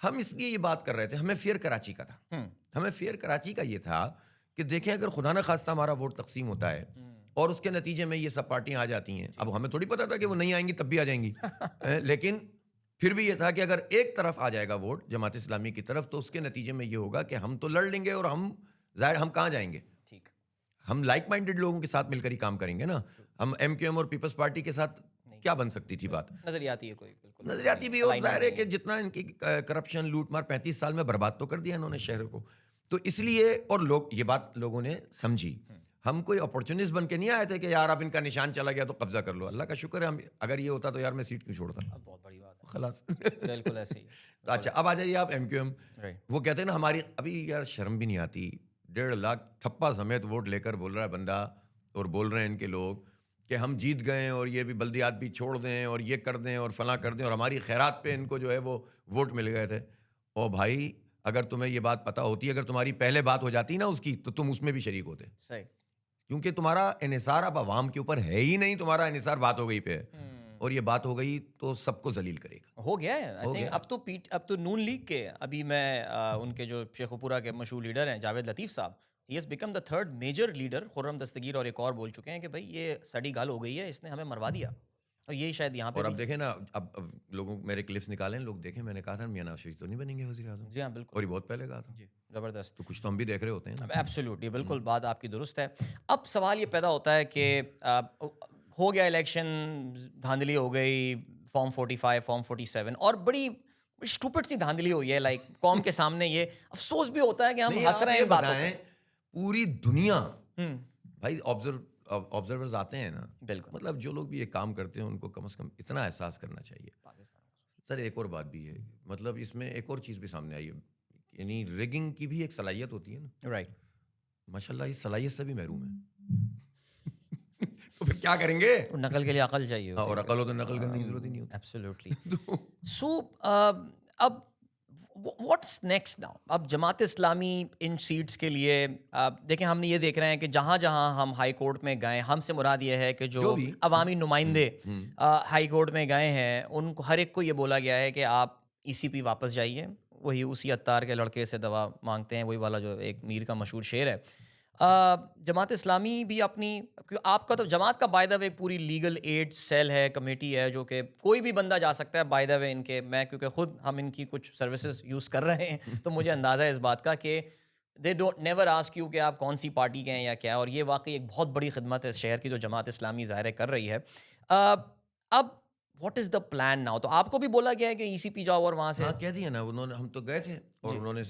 ہم اس لیے یہ بات کر رہے تھے, ہمیں فیئر کراچی کا تھا. ہمیں فیئر کراچی کا یہ تھا کہ دیکھیں اگر خدا نہ خواستہ ہمارا ووٹ تقسیم ہوتا ہے اور اس کے نتیجے میں یہ سب پارٹیاں آ جاتی ہیں, اب ہمیں تھوڑی پتا تھا کہ وہ نہیں آئیں گی تب بھی آ جائیں گی, لیکن پھر بھی یہ تھا کہ اگر ایک طرف آ جائے گا ووٹ جماعت اسلامی کی طرف, تو اس کے نتیجے میں یہ ہوگا کہ ہم تو لڑ لیں گے, اور ہم ظاہر ہم کہاں جائیں گے. ہم لائک مائنڈیڈ لوگوں کے ساتھ مل کر ہی کام کریں گے نا. ہم ایم کیو ایم اور پیپلز پارٹی کے ساتھ کیا بن سکتی تھی بات, نظریاتی ہے کوئی, بالکل نظریاتی بھی. اور ظاہر ہے کہ جتنا ان کی کرپشن لوٹ مار 35 سال میں برباد تو کر دیا انہوں نے شہر کو, تو اس لیے. اور لوگ یہ بات لوگوں نے سمجھی. ہم کوئی اپارچونسٹ بن کے نہیں آئے تھے کہ یار اب ان کا نشان چلا گیا تو قبضہ کر لو. اللہ کا شکر ہے, ہم اگر یہ ہوتا تو یار میں سیٹ کیوں چھوڑتا. بہت بڑی بات ہے, خلاص. بالکل ایسے ہی. اچھا اب آ جائیے آپ ایم کیو ایم. رائٹ, وہ کہتے ہیں نا ہماری, ابھی یار شرم بھی نہیں آتی, 1.5 لاکھ ٹھپا سمیت ووٹ لے کر بول رہا ہے بندہ, اور بول رہے ہیں ان کے لوگ کہ ہم جیت گئے اور یہ بھی بلدیات بھی چھوڑ دیں اور یہ کر دیں اور فلاں کر دیں, اور ہماری خیرات پہ ان کو جو ہے وہ ووٹ مل گئے تھے. او بھائی اگر تمہیں یہ بات پتہ ہوتی, اگر تمہاری پہلے بات ہو جاتی نا اس کی, تو تم اس میں بھی شریک ہوتے. صحیح, کیونکہ تمہارا انحصار اب عوام کے اوپر ہے ہی نہیں, تمہارا انحصار بات ہو گئی پہ, اور یہ بات ہو گئی تو سب کو ذلیل کرے گا. ہو گیا ہے. آئی تھنک اب تو نون لیگ کے, ابھی میں ان کے جو شیخ پورہ کے مشہور لیڈر ہیں جاوید لطیف صاحب, he has become the third major leader. Khurram Dastgir اور ایک اور بول چکے ہیں کہ بھائی یہ سڑی گال ہو گئی ہے, اس نے ہمیں مروا دیا. اور یہی شاید یہاں پہ, اور اب دیکھیں نا, اب لوگوں میرے کلپس نکالیں, لوگ دیکھیں, میں نے کہا تھا میاں نواز شریف تو نہیں بنیں گے وزیر اعظم. جی ہاں بالکل, اور یہ بہت پہلے کہا تھا. جی زبردست. تو کچھ تو ہم بھی دیکھ رہے ہوتے ہیں. ایبسلیوٹلی, بالکل بات آپ کی درست ہے. اب سوال یہ پیدا ہوتا ہے کہ ہو گیا الیکشن, دھاندلی ہو گئی, فارم 45, فارم 47, اور بڑی اسٹوپڈ سی دھاندلی ہوئی ہے. لائک قوم کے سامنے یہ افسوس بھی ہوتا ہے کہ ہم ہنس رہے ہیں ان باتوں پہ. پوری دنیا بھائی آبزرورز آتے ہیں نا, بالکل, مطلب جو لوگ بھی یہ کام کرتے ہیں ان کو کم از کم اتنا احساس کرنا چاہیے. سر ایک اور بات بھی ہے, مطلب اس میں ایک اور چیز بھی سامنے آئی ہے, یعنی ریگنگ کی بھی ایک صلاحیت ہوتی ہے نا. رائٹ, ماشاء اللہ اس صلاحیت سے بھی محروم ہے. تو پھر کیا کریں گے؟ نقل کے لیے عقل چاہیے, اور عقل ہو تو نقل کرنے کی ضرورت ہی نہیں ہوتی. ایبسلیوٹلی. سو اب واٹس نیکسٹ ناؤ؟ اب جماعت اسلامی ان سیٹس کے لیے دیکھیں, ہم یہ دیکھ رہے ہیں کہ جہاں جہاں ہم ہائی کورٹ میں گئے, ہم سے مراد یہ ہے کہ جو عوامی نمائندے ہائی کورٹ میں گئے ہیں, ان کو ہر ایک کو یہ بولا گیا ہے کہ آپ ای سی پی واپس جائیے. وہی اسی عطار کے لڑکے سے دوا مانگتے ہیں, وہی والا جو ایک میر کا مشہور شعر ہے. جماعت اسلامی بھی اپنی, آپ کا تو جماعت کا بائی دا وے پوری لیگل ایڈ سیل ہے, کمیٹی ہے, جو کہ کوئی بھی بندہ جا سکتا ہے بائی دا وے ان کے. میں کیونکہ خود ہم ان کی کچھ سروسز یوز کر رہے ہیں تو مجھے اندازہ ہے اس بات کا کہ they don't never ask you کہ آپ کون سی پارٹی کے ہیں یا کیا. اور یہ واقعی ایک بہت بڑی خدمت ہے اس شہر کی جو جماعت اسلامی ظاہر کر رہی ہے. اب what is the plan now? تو آپ کو بھی بولا گیا ہے کہ ای سی پی جاؤ اور وہاں سے. ہاں کہہ دیا نا انہوں نے, ہم تو گئے تھے, اور انہوں نے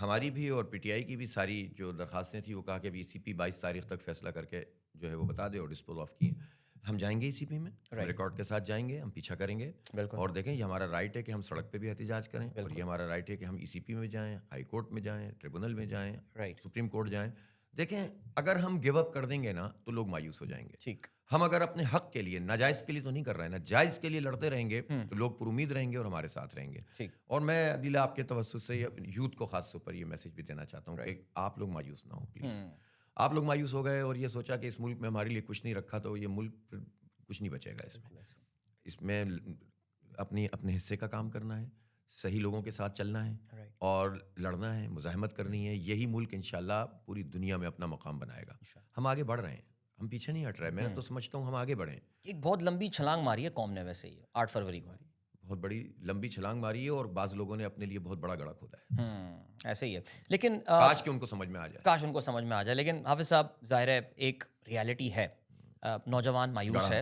ہماری بھی اور پی ٹی آئی کی بھی ساری جو درخواستیں تھیں وہ کہا کہ ابھی ای سی پی 22 تاریخ تک فیصلہ کر کے جو ہے وہ بتا دے اور ڈسپوز آف کی. ہم جائیں گے ای سی پی میں, ریکارڈ کے ساتھ جائیں گے, ہم پیچھا کریں گے, اور دیکھیں یہ ہمارا رائٹ ہے کہ ہم سڑک پہ بھی احتجاج کریں, اور یہ ہمارا رائٹ ہے کہ ہم ای سی پی میں جائیں, ہائی کورٹ میں جائیں, ٹریبونل میں جائیں, سپریم کورٹ جائیں. دیکھیں اگر ہم گیو اپ کر دیں گے نا تو لوگ مایوس ہو جائیں گے. ٹھیک, ہم اگر اپنے حق کے لیے, ناجائز کے لیے تو نہیں کر رہے ہیں نا, جائز کے لیے لڑتے رہیں گے تو لوگ پر امید رہیں گے اور ہمارے ساتھ رہیں گے. اور میں عدیل آپ کے توسط سے یوتھ کو خاص طور پر یہ میسج بھی دینا چاہتا ہوں کہ آپ لوگ مایوس نہ ہوں پلیز. آپ لوگ مایوس ہو گئے اور یہ سوچا کہ اس ملک میں ہمارے لیے کچھ نہیں رکھا تو یہ ملک کچھ نہیں بچے گا. اس میں اپنے حصے کا کام کرنا ہے, صحیح لوگوں کے ساتھ چلنا ہے اور لڑنا ہے, مزاحمت کرنی ہے. یہی ملک انشاءاللہ پوری دنیا میں اپنا مقام بنائے گا. ہم آگے بڑھ رہے ہیں, ہم پیچھے نہیں ہٹ رہے. میں تو سمجھتا ہوں ہم آگے بڑھیں. ایک بہت لمبی چھلانگ ماری ہے قوم نے ویسے ہی 8 فروری کو, بہت بڑی لمبی چھلانگ ماری ہے, اور بعض لوگوں نے اپنے لیے بہت بڑا گڑھا کھودا ہے. ایسے ہی ہے, لیکن کاش کہ ان کو سمجھ میں آ جائے, کاش ان کو سمجھ میں آ جائے. لیکن حافظ صاحب ظاہر ہے ایک ریالٹی ہے, نوجوان مایوس ہے.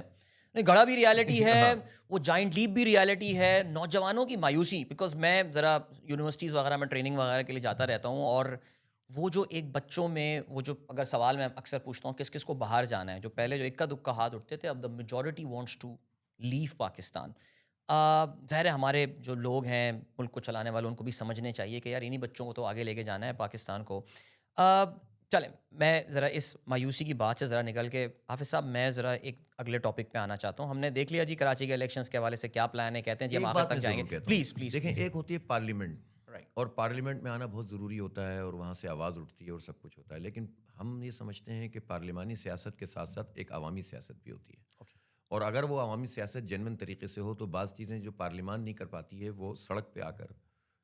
نہیں, گڑھا بھی ریالٹی ہے, وہ جائنٹ لیپ بھی ریالٹی ہے, نوجوانوں کی مایوسی. بیکاز میں ذرا یونیورسٹیز وغیرہ میں ٹریننگ وغیرہ کے لیے جاتا رہتا ہوں, اور وہ جو ایک بچوں میں وہ جو اگر سوال میں اکثر پوچھتا ہوں کس کس کو باہر جانا ہے, جو پہلے جو اکا دکا ہاتھ اٹھتے تھے, اب دا میجورٹی وانٹس ٹو لیو پاکستان. ظاہر ہے ہمارے جو لوگ ہیں ملک کو چلانے والے, ان کو بھی سمجھنے چاہیے کہ یار انہی بچوں کو تو آگے لے کے جانا ہے پاکستان کو. چلیں میں ذرا اس مایوسی کی بات سے ذرا نکل کے حافظ صاحب میں ذرا ایک اگلے ٹاپک پہ آنا چاہتا ہوں. ہم نے دیکھ لیا جی کراچی کے الیکشنز کے حوالے سے کیا پلان ہے, کہتے ہیں جی ہم آخر تک جائیں گے. پلیز دیکھیں, ایک ہوتی ہے پارلیمنٹ, اور پارلیمنٹ میں آنا بہت ضروری ہوتا ہے, اور وہاں سے آواز اٹھتی ہے اور سب کچھ ہوتا ہے. لیکن ہم یہ سمجھتے ہیں کہ پارلیمانی سیاست کے ساتھ ساتھ ایک عوامی سیاست بھی ہوتی ہے. اور اگر وہ عوامی سیاست جینوئن طریقے سے ہو تو بعض چیزیں جو پارلیمان نہیں کر پاتی ہے وہ سڑک پہ آ کر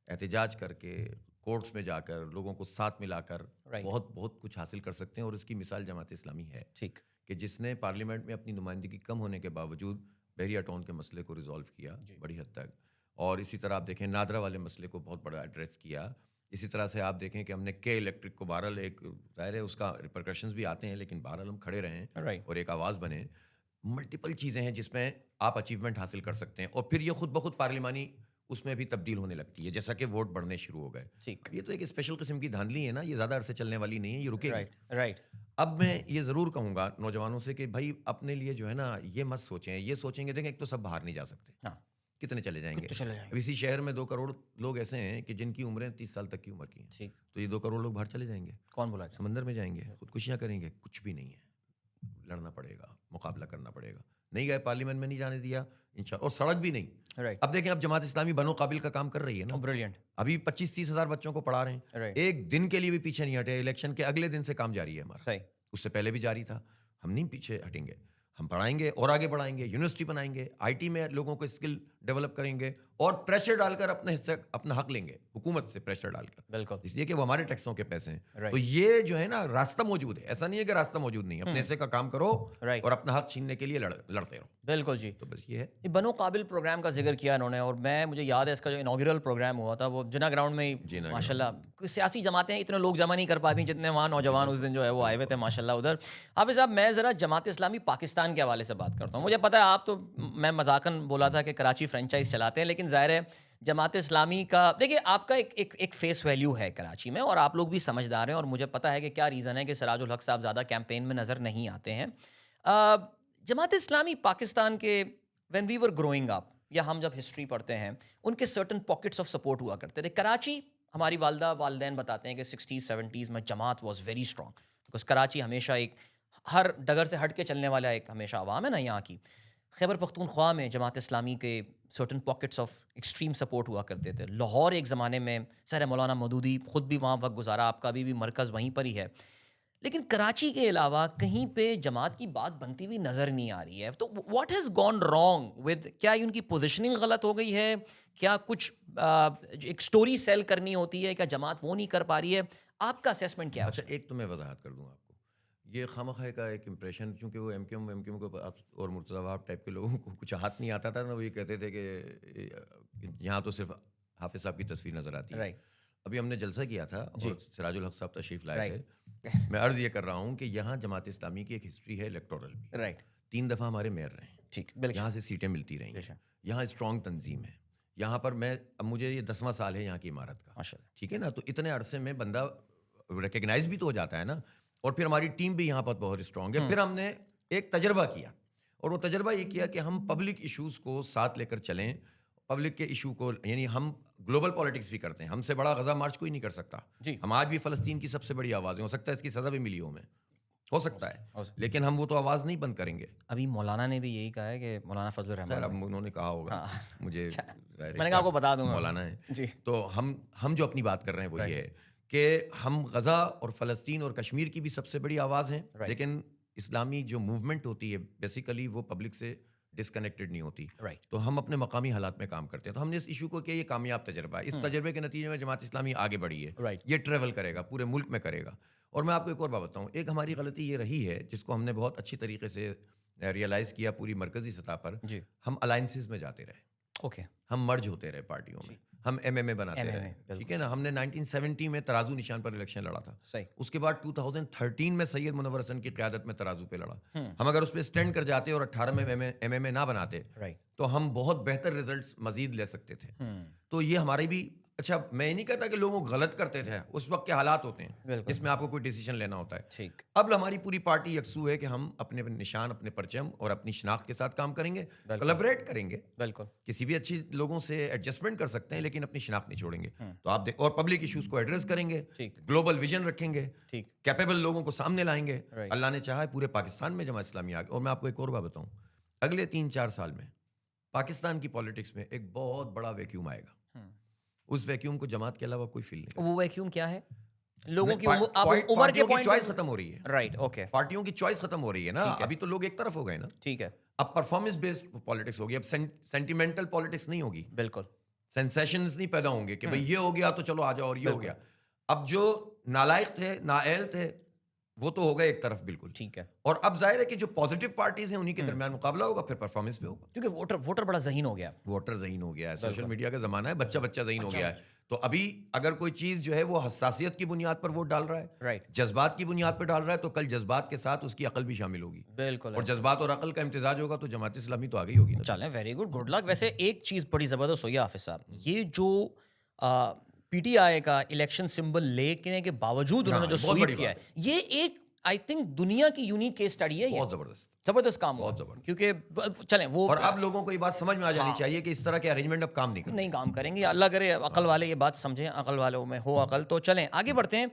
احتجاج کر کے, کورٹس میں جا کر, لوگوں کو ساتھ ملا کر بہت کچھ حاصل کر سکتے ہیں. اور اس کی مثال جماعت اسلامی ہے, کہ جس نے پارلیمنٹ میں اپنی نمائندگی کم ہونے کے باوجود بحریہ ٹاؤن کے مسئلے کو ریزالو کیا بڑی حد تک. اور اسی طرح آپ دیکھیں نادرا والے مسئلے کو بہت بڑا ایڈریس کیا. اسی طرح سے آپ دیکھیں کہ ہم نے کے الیکٹرک کو بہرحال, ایک ظاہر ہے اس کا ریپرکشنز بھی آتے ہیں, لیکن بہرحال ہم کھڑے رہیں اور ایک آواز بنے. ملٹیپل چیزیں ہیں جس میں آپ اچیومنٹ حاصل کر سکتے ہیں, اور پھر یہ خود بخود پارلیمانی اس میں بھی تبدیل ہونے لگتی ہے, جیسا کہ ووٹ بڑھنے شروع ہو گئے. یہ تو ایک اسپیشل قسم کی دھاندلی ہے نا, یہ زیادہ عرصے چلنے والی نہیں ہے, یہ رکے گی. اب میں یہ ضرور کہوں گا نوجوانوں سے کہ بھائی اپنے لیے جو ہے نا یہ مت سوچیں، یہ سوچیں گے دیکھیں ایک تو سب باہر نہیں جا سکتے، ہاں کتنے چلے جائیں گے؟ تو چلے جائیں اب اسی شہر میں 2 کروڑ لوگ ایسے ہیں کہ جن کی عمریں 30 سال تک کی عمر کی ہیں، ٹھیک، تو یہ 2 کروڑ لوگ باہر چلے جائیں گے، کون بولا سمندر میں جائیں گے، خودکشیاں کریں گے، کچھ بھی نہیں ہے، لڑنا پڑے گا، مقابلہ کرنا پڑے گا. نہیں گئے پارلیمنٹ میں نہیں جانے دیا انشاءاللہ، اور سڑک بھی نہیں. رائٹ، اب دیکھیں اب جماعت اسلامی بنو قابل کا کام کر رہی ہے نا، بریلینٹ، ابھی 25-30 ہزار بچوں کو پڑھا رہے ہیں، رائٹ، ایک دن کے لیے بھی پیچھے نہیں ہٹے، الیکشن کے اگلے دن سے کام جاری ہے ہمارا، صحیح، اس سے پہلے بھی جاری تھا. ہم نہیں پیچھے ہٹیں گے، ہم پڑھائیں گے اور آگے بڑھائیں گے، یونیورسٹی بنائیں گے، آئی ٹی میں لوگوں کو اسکل ڈیولپ کریں گے اور پریشر ڈال کر اپنے حصہ اپنا حق لیں گے حکومت سے، پریشر ڈال کر، بالکل، اس لیے کہ وہ ہمارے ٹیکسوں کے پیسے ہیں. Right. تو یہ جو ہے نا راستہ موجود ہے، ایسا نہیں ہے کہ راستہ موجود نہیں ہے، اپنے حصے کا کام کرو Right. اور اپنا حق چھیننے کے لیے لڑتے رہو. بالکل جی. تو بس یہ ہے. یہ بنو قابل پروگرام کا ذکر کیا انہوں نے، اور مجھے یاد ہے اس کا جو انوگرل پروگرام ہوا تھا وہ جنا گراؤنڈ میں ہی، ماشاء اللہ سیاسی جماعتیں اتنے لوگ جمع نہیں کر پاتی جتنے وہاں نوجوان اس دن جو ہے وہ آئے ہوئے تھے ماشاء اللہ ادھر. حافظ صاحب میں ذرا جماعت اسلامی پاکستان کے حوالے سے بات کرتا ہوں. مجھے پتہ ہے آپ تو، میں مذاقاً بولا تھا کہ کراچی فرنچائز چلاتے ہیں، لیکن ظاہر ہے جماعت اسلامی کا دیکھیے آپ کا ایک فیس ویلیو ہے کراچی میں، اور آپ لوگ بھی سمجھدار ہیں، اور مجھے پتہ ہے کہ کیا ریزن ہے کہ سراج الحق صاحب زیادہ کیمپین میں نظر نہیں آتے ہیں. جماعت اسلامی پاکستان کے when we were growing up, یا ہم جب ہسٹری پڑھتے ہیں، ان کے سرٹن پاکٹس آف سپورٹ ہوا کرتے تھے. کراچی ہماری والدہ والدین بتاتے ہیں کہ 60s-70s میں جماعت was very strong, because Karachi ہمیشہ ایک ہر ڈگر سے ہٹ کے چلنے والا ایک ہمیشہ عوام ہے نا یہاں کی. خیبر پختونخوا میں جماعت اسلامی کے certain pockets of extreme support ہوا کرتے تھے. لاہور ایک زمانے میں سر مولانا مودودی خود بھی وہاں وقت گزارا، آپ کا بھی مرکز وہیں پر ہی ہے. لیکن کراچی کے علاوہ کہیں پہ جماعت کی بات بنتی ہوئی نظر نہیں آ رہی ہے. تو what has gone wrong with, کیا ان کی پوزیشننگ غلط ہو گئی ہے؟ کیا کچھ ایک سٹوری سیل کرنی ہوتی ہے؟ کیا جماعت وہ نہیں کر پا رہی ہے؟ آپ کا اسیسمنٹ کیا ہے؟ اچھا ایک تو میں وضاحت کر دوں آپ کو، یہ خواہ کا ایک امپریشن، چونکہ وہ ایم کیو ایم کو اور مرتضی وہاب ٹائپ کے لوگوں کو کچھ ہاتھ نہیں آتا تھا نا، وہ یہ کہتے تھے کہ یہاں تو صرف حافظ صاحب کی تصویر نظر آتی ہے. ابھی ہم نے جلسہ کیا تھا اور سراج الحق صاحب تشریف لائے تھے. میں عرض یہ کر رہا ہوں کہ یہاں جماعت اسلامی کی ایک ہسٹری ہے الیکٹورل بھی، رائٹ، 3 دفعہ ہمارے میئر رہے ہیں، ٹھیک، یہاں سے سیٹیں ملتی رہیں، یہاں اسٹرانگ تنظیم ہے، یہاں پر اب مجھے یہ 10واں سال ہے یہاں کی عمارت کا، ٹھیک ہے نا. تو اتنے عرصے میں بندہ ریکگنائز بھی تو ہو جاتا ہے نا. اور پھر ہماری ٹیم بھی یہاں پر بہت اسٹرانگ ہے. پھر ہم نے ایک تجربہ کیا، اور وہ تجربہ یہ کیا کہ ہم پبلک ایشوز کو ساتھ لے کر چلیں، پبلک کے ایشو کو، یعنی ہم گلوبل پالیٹکس بھی کرتے ہیں، ہم سے بڑا غزہ مارچ کوئی نہیں کر سکتا. ہم آج بھی فلسطین کی سب سے بڑی آواز ہیں، ہو سکتا ہے اس کی سزا بھی ملی ہو ہمیں، ہو سکتا ہے، لیکن ہم وہ تو آواز نہیں بند کریں گے. ابھی مولانا نے بھی یہی کہا ہے کہ مولانا فضل الرحمان، خیر اب انہوں نے کہا ہوگا، مجھے میں نے کہا آپ کو بتا دوں گا، مولانا ہے. تو ہم جو اپنی بات کر رہے ہیں وہ یہ ہے کہ ہم غزہ اور فلسطین اور کشمیر کی بھی سب سے بڑی آواز ہیں، لیکن اسلامی جو موومنٹ ہوتی ہے بیسیکلی وہ پبلک سے ڈسکنیکٹڈ نہیں ہوتی. تو ہم اپنے مقامی حالات میں کام کرتے ہیں. تو ہم نے اس ایشو کو کیا یہ کامیاب تجربہ ہے، اس تجربے کے نتیجے میں جماعت اسلامی آگے بڑھی ہے، یہ ٹریول کرے گا پورے ملک میں کرے گا. اور میں آپ کو ایک اور بات بتاؤں، ایک ہماری غلطی یہ رہی ہے جس کو ہم نے بہت اچھی طریقے سے ریئلائز کیا پوری مرکزی سطح پر، ہم الائنسز میں جاتے رہے، ہم مرج ہوتے رہے پارٹیوں میں، ہم ایم ایم اے بناتے رہے، ٹھیک ہے نا. ہم نے 1970 میں ترازو نشان پر الیکشن لڑا تھا، اس کے بعد 2013 میں سید منور حسن کی قیادت میں ترازو پہ لڑا. ہم اگر اس پہ اسٹینڈ کر جاتے اور 18 میں ایم ایم اے نہ بناتے تو ہم بہت بہتر ریزلٹس مزید لے سکتے تھے. تو یہ ہماری بھی، اچھا میں یہ نہیں کہتا کہ لوگ غلط کرتے تھے، اس وقت کے حالات ہوتے ہیں جس میں آپ کو کوئی ڈیسیجن لینا ہوتا ہے. اب ہماری پوری پارٹی یکسو ہے کہ ہم اپنے نشان، اپنے پرچم اور اپنی شناخت کے ساتھ کام کریں گے، کولیبریٹ کریں گے، بالکل کسی بھی اچھی لوگوں سے ایڈجسٹمنٹ کر سکتے ہیں لیکن اپنی شناخت نہیں چھوڑیں گے. تو آپ اور پبلک ایشوز کو ایڈریس کریں گے، گلوبل ویژن رکھیں گے، کیپیبل لوگوں کو سامنے لائیں گے. اللہ نے چاہا ہے پورے پاکستان میں جماعت اسلامی آ گئی. اور میں آپ کو ایک اور بات بتاؤں، اگلے 3-4 سال میں پاکستان کی پالیٹکس میں ایک بہت بڑا ویکیوم آئے گا. اس ویکیوم کو جماعت کے علاوہ کوئی فیل نہیں. وہ ویکیوم کیا ہے؟ لوگوں کی عمر کے پوائنٹ چوائس ختم ہو رہی ہے، رائٹ، اوکے، پارٹیوں کی چوائس ختم ہو رہی ہے نا. ابھی تو لوگ ایک طرف ہو گئے نا، ٹھیک ہے. اب پرفارمنس بیسڈ پالیٹکس ہوگی، اب سینٹیمنٹل پالیٹکس نہیں ہوگی، بالکل سینسیشنز نہیں پیدا ہوں گے کہ بھئی یہ ہو گیا تو چلو آ جاؤ، اور یہ ہو گیا. اب جو نالائق تھے، نااہل تھے، وہ تو ہو گئے ایک طرف، بالکل ٹھیک ہے. اور اب ظاہر ہے کہ جو پازیٹیو پارٹیز ہیں انہی کے درمیان مقابلہ ہوگا، پھر پرفارمنس پہ ہوگا، کیونکہ ووٹر بڑا ذہین ہو گیا، ووٹر ذہین ہو گیا ہے، سوشل میڈیا کا زمانہ ہے، بچہ ذہین ہو گیا ہے. تو ابھی اگر کوئی چیز جو ہے وہ حساسیت کی بنیاد پر ووٹ ڈال رہا ہے، جذبات کی بنیاد پر ڈال رہا ہے، تو کل جذبات کے ساتھ اس کی عقل بھی شامل ہوگی، بالکل، اور جذبات اور عقل کا امتزاج ہوگا تو جماعت اسلامی تو آگے ہوگی. چلیں، ویری گڈ، گڈ لک. ویسے ایک چیز بڑی زبردست ہوئی حافظ صاحب، یہ جو پی ٹی آئی کا الیکشن سمبل لینے کے باوجود انہوں نے جو سویپ کیا ہے، یہ ایک آئی تھنک دنیا کی یونیک کیس اسٹڈی ہے یہ. بہت زبردست. زبردست کام ہوا. بہت زبردست. کیونکہ چلیں وہ اور اب لوگوں کو یہ بات سمجھ میں آ جانی چاہیے کہ اس طرح کے ارینجمنٹ اب کام نہیں کرتے. نہیں کام کریں گے. اللہ کرے عقل والے یہ بات سمجھیں, عقل والوں میں ہو عقل. تو چلیں آگے بڑھتے ہیں.